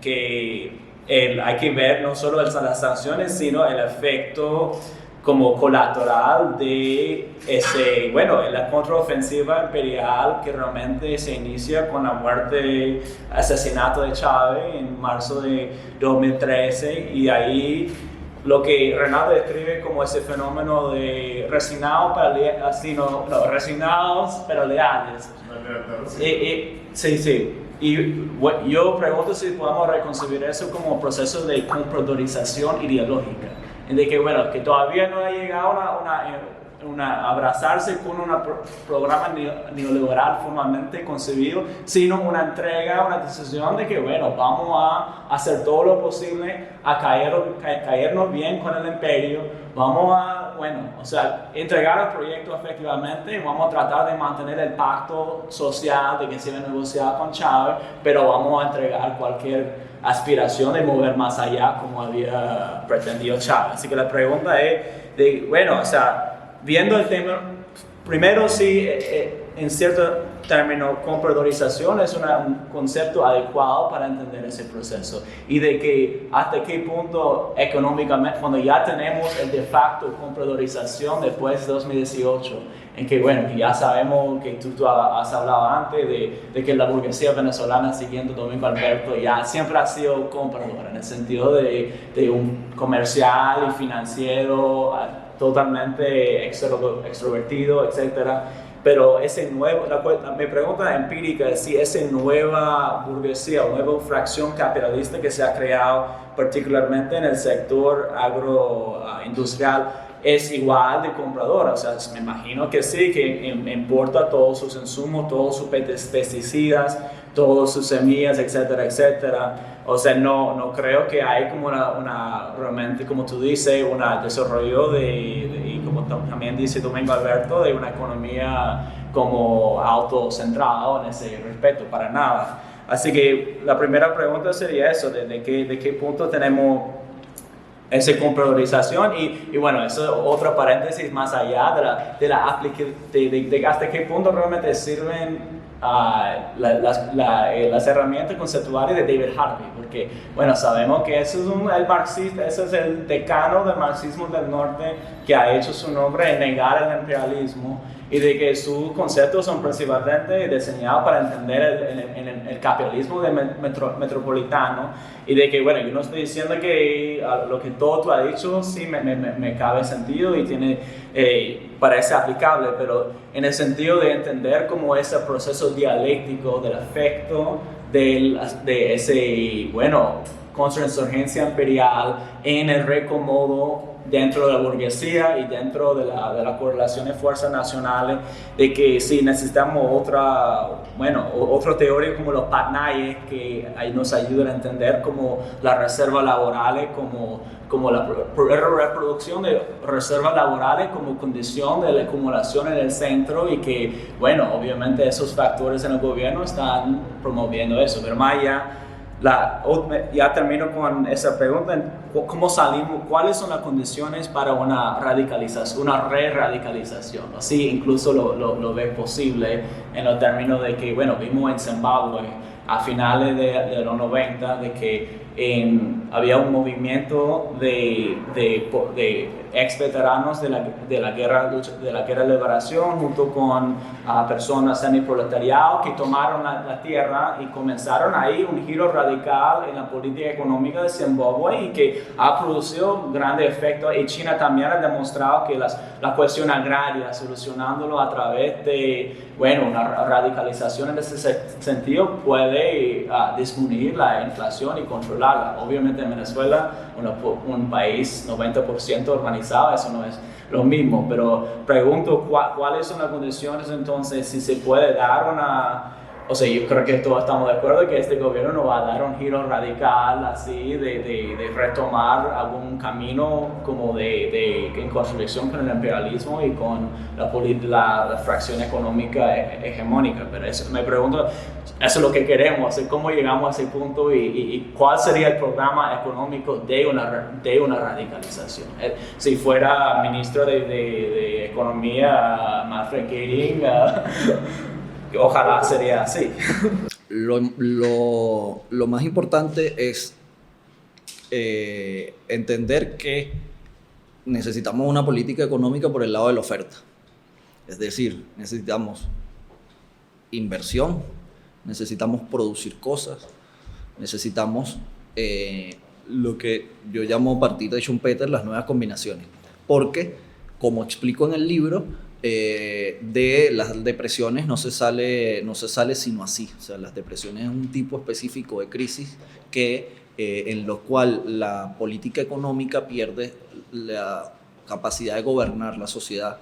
Speaker 4: que hay que ver no solo las sanciones, sino el efecto como colateral de la contraofensiva imperial que realmente se inicia con la muerte, asesinato de Chávez en marzo de 2013, y ahí lo que Renato describe como ese fenómeno de resignados pero leales. Sí. Y yo pregunto si podemos reconciliar eso como un proceso de comprodorización ideológica, en de que, bueno, que todavía no ha llegado a abrazarse con un programa neoliberal formalmente concebido, sino una entrega, una decisión de que, bueno, vamos a hacer todo lo posible a caernos bien con el imperio, vamos a bueno, o sea, entregar el proyecto efectivamente, vamos a tratar de mantener el pacto social de que se va a negociar con Chávez, pero vamos a entregar cualquier aspiración de mover más allá como había pretendido Chávez. Así que la pregunta es, bueno, o sea, viendo el tema, primero sí, en cierto término, compradorización es un concepto adecuado para entender ese proceso y de que hasta qué punto económicamente, cuando ya tenemos el de facto compradorización después de 2018, en que bueno, que ya sabemos que tú has hablado antes de que la burguesía venezolana siguiendo Domingo Alberto ya siempre ha sido compradora en el sentido de un comercial y financiero totalmente extrovertido, etcétera. Pero ese nuevo, mi pregunta empírica es si esa nueva burguesía o nueva fracción capitalista que se ha creado particularmente en el sector agroindustrial es igual de compradora. O sea, me imagino que sí, que importa todos sus insumos, todos sus pesticidas, todas sus semillas, etcétera, etcétera. O sea, no creo que hay como realmente, como tú dices, un desarrollo y como también dice Domingo Alberto, de una economía como autocentrada en ese respecto, para nada. Así que la primera pregunta sería eso, de qué punto tenemos esa compradorización y bueno, eso es otro paréntesis más allá de hasta qué punto realmente sirven las herramientas conceptuales de David Harvey, porque bueno, sabemos que ese es el decano del marxismo del norte que ha hecho su nombre en negar el imperialismo y de que sus conceptos son principalmente diseñados para entender el capitalismo metropolitano y de que, bueno, yo no estoy diciendo que lo que todo tú has dicho sí me cabe sentido y parece aplicable, pero en el sentido de entender cómo ese proceso dialéctico del afecto de ese, bueno, contrainsurgencia imperial en el recomodo dentro de la burguesía y dentro de la correlación de fuerzas nacionales, de que sí necesitamos otra teoría como los Patnaik que ahí nos ayudan a entender como las reservas laborales, como la reproducción de reservas laborales como condición de la acumulación en el centro y que, bueno, obviamente esos factores en el gobierno están promoviendo eso, pero más allá. Ya termino con esa pregunta, ¿cómo salimos? ¿Cuáles son las condiciones para una radicalización, una re-radicalización? Así incluso lo ve posible en los términos de que, bueno, vimos en Zimbabue a finales de los 90 de que había un movimiento de ex veteranos de la guerra de liberación junto con personas semi-proletariado que tomaron la tierra y comenzaron ahí un giro radical en la política económica de Zimbabue y que ha producido grandes efectos. Y China también ha demostrado que la cuestión agraria, solucionándolo a través de, bueno, una radicalización en ese sentido, puede disminuir la inflación y controlarla. Obviamente en Venezuela, un país 90% urbanizado, eso no es lo mismo, pero pregunto cuáles son las condiciones entonces, si se puede dar o sea, yo creo que todos estamos de acuerdo que este gobierno no va a dar un giro radical así de retomar algún camino como en construcción con el imperialismo y con la fracción económica hegemónica, pero eso, me pregunto, eso es lo que queremos, cómo llegamos a ese punto y cuál sería el programa económico de una radicalización. Si fuera ministro de Economía, Manfred Göring, ojalá sería así.
Speaker 2: Lo más importante es entender que necesitamos una política económica por el lado de la oferta. Es decir, necesitamos inversión, necesitamos producir cosas, necesitamos lo que yo llamo a partir de Schumpeter las nuevas combinaciones. Porque, como explico en el libro, de las depresiones no se sale sino así. O sea, las depresiones es un tipo específico de crisis en lo cual la política económica pierde la capacidad de gobernar la sociedad.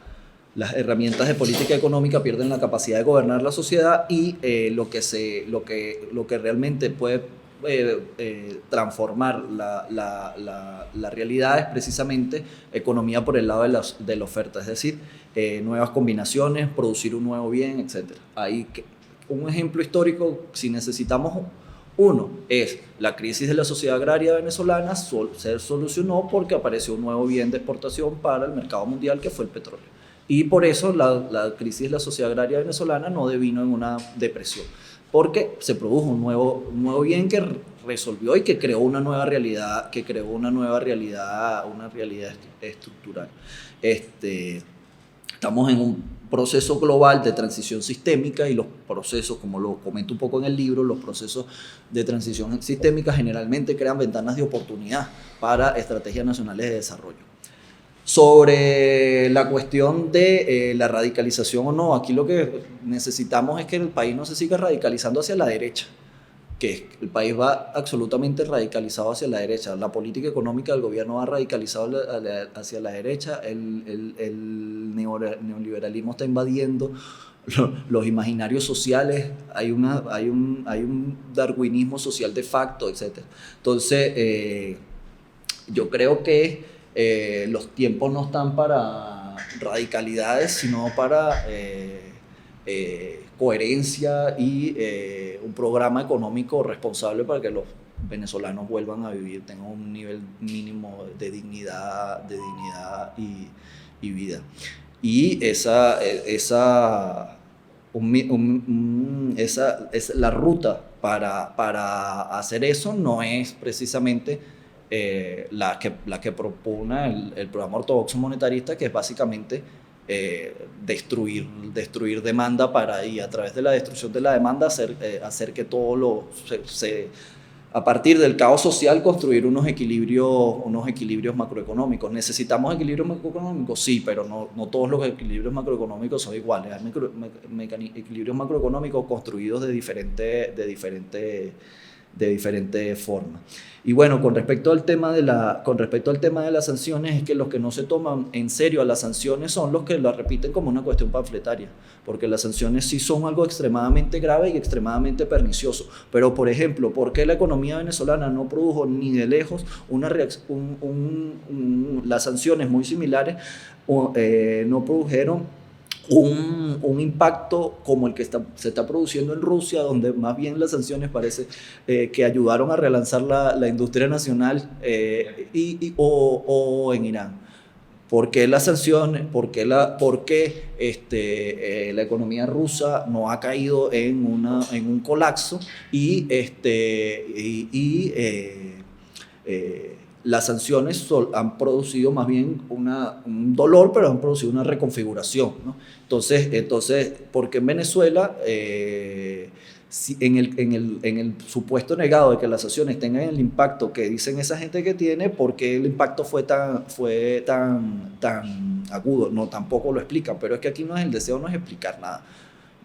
Speaker 2: Las herramientas de política económica pierden la capacidad de gobernar la sociedad y lo que realmente puede transformar la realidad es precisamente economía por el lado de la oferta, es decir, nuevas combinaciones, producir un nuevo bien, etc. Un ejemplo histórico, si necesitamos uno, es la crisis de la sociedad agraria venezolana se solucionó porque apareció un nuevo bien de exportación para el mercado mundial, que fue el petróleo. Y por eso la crisis de la sociedad agraria venezolana no devino en una depresión, porque se produjo un nuevo bien que resolvió y que creó una nueva realidad, una realidad estructural. Estamos en un proceso global de transición sistémica, y los procesos, como lo comento un poco en el libro, los procesos de transición sistémica generalmente crean ventanas de oportunidad para estrategias nacionales de desarrollo. Sobre la cuestión de la radicalización o no, aquí lo que necesitamos es que el país no se siga radicalizando hacia la derecha, que el país va absolutamente radicalizado hacia la derecha. La política económica del gobierno va radicalizado hacia la derecha, el neoliberalismo está invadiendo los imaginarios sociales, hay un darwinismo social de facto, etc. Entonces, yo creo que los tiempos no están para radicalidades, sino para coherencia y un programa económico responsable para que los venezolanos vuelvan a vivir, tengan un nivel mínimo de dignidad y vida. Y la ruta para hacer eso no es precisamente la que propone el programa ortodoxo monetarista, que es básicamente destruir demanda y a través de la destrucción de la demanda hacer que todo a partir del caos social construir unos equilibrios macroeconómicos. ¿Necesitamos equilibrios macroeconómicos? Sí, pero no todos los equilibrios macroeconómicos son iguales. Hay equilibrios macroeconómicos construidos de diferentes formas. Y bueno, con respecto al tema de las sanciones, es que los que no se toman en serio a las sanciones son los que la repiten como una cuestión panfletaria, porque las sanciones sí son algo extremadamente grave y extremadamente pernicioso. Pero, por ejemplo, ¿por qué la economía venezolana no produjo ni de lejos las sanciones muy similares no produjeron un impacto como el que se está produciendo en Rusia, donde más bien las sanciones parece que ayudaron a relanzar la industria nacional, o en Irán? ¿Por qué las sanciones? ¿Por qué la economía rusa no ha caído en un colapso? Las sanciones en producido más bien un dolor, pero han producido una reconfiguración, ¿no? Entonces, ¿por qué en Venezuela, en el supuesto negado de que las sanciones tengan el impacto que dicen esa gente que tiene, por qué el impacto fue tan agudo? No, tampoco lo explican, pero es que aquí el deseo no es explicar nada,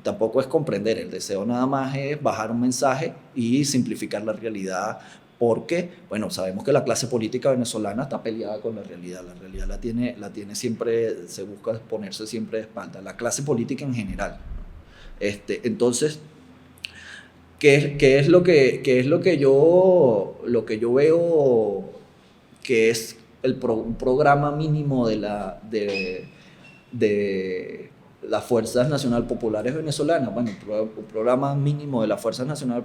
Speaker 2: tampoco es comprender, el deseo nada más es bajar un mensaje y simplificar la realidad. Porque, bueno, sabemos que la clase política venezolana está peleada con la realidad la tiene siempre, se busca ponerse siempre de espalda, la clase política en general. Entonces, ¿qué es lo que yo veo que es un programa mínimo de las Fuerzas Nacional Populares Venezolanas? Bueno, un programa mínimo de las Fuerzas Nacional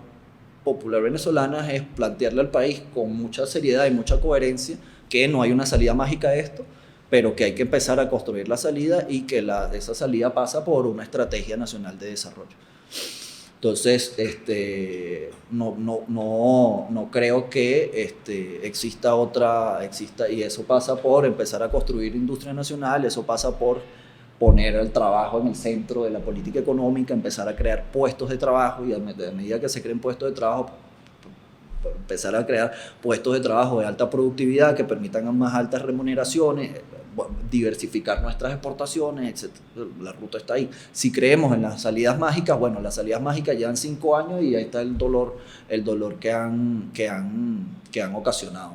Speaker 2: Popular venezolanas es plantearle al país con mucha seriedad y mucha coherencia que no hay una salida mágica a esto, pero que hay que empezar a construir la salida, y que esa salida pasa por una estrategia nacional de desarrollo. Entonces, no creo que exista, y eso pasa por empezar a construir industria nacional, eso pasa por poner el trabajo en el centro de la política económica, empezar a crear puestos de trabajo, y a medida que se creen puestos de trabajo, empezar a crear puestos de trabajo de alta productividad que permitan más altas remuneraciones, diversificar nuestras exportaciones, etc. La ruta está ahí. Si creemos en las salidas mágicas, bueno, las salidas mágicas llevan 5 años y ahí está el dolor que han ocasionado.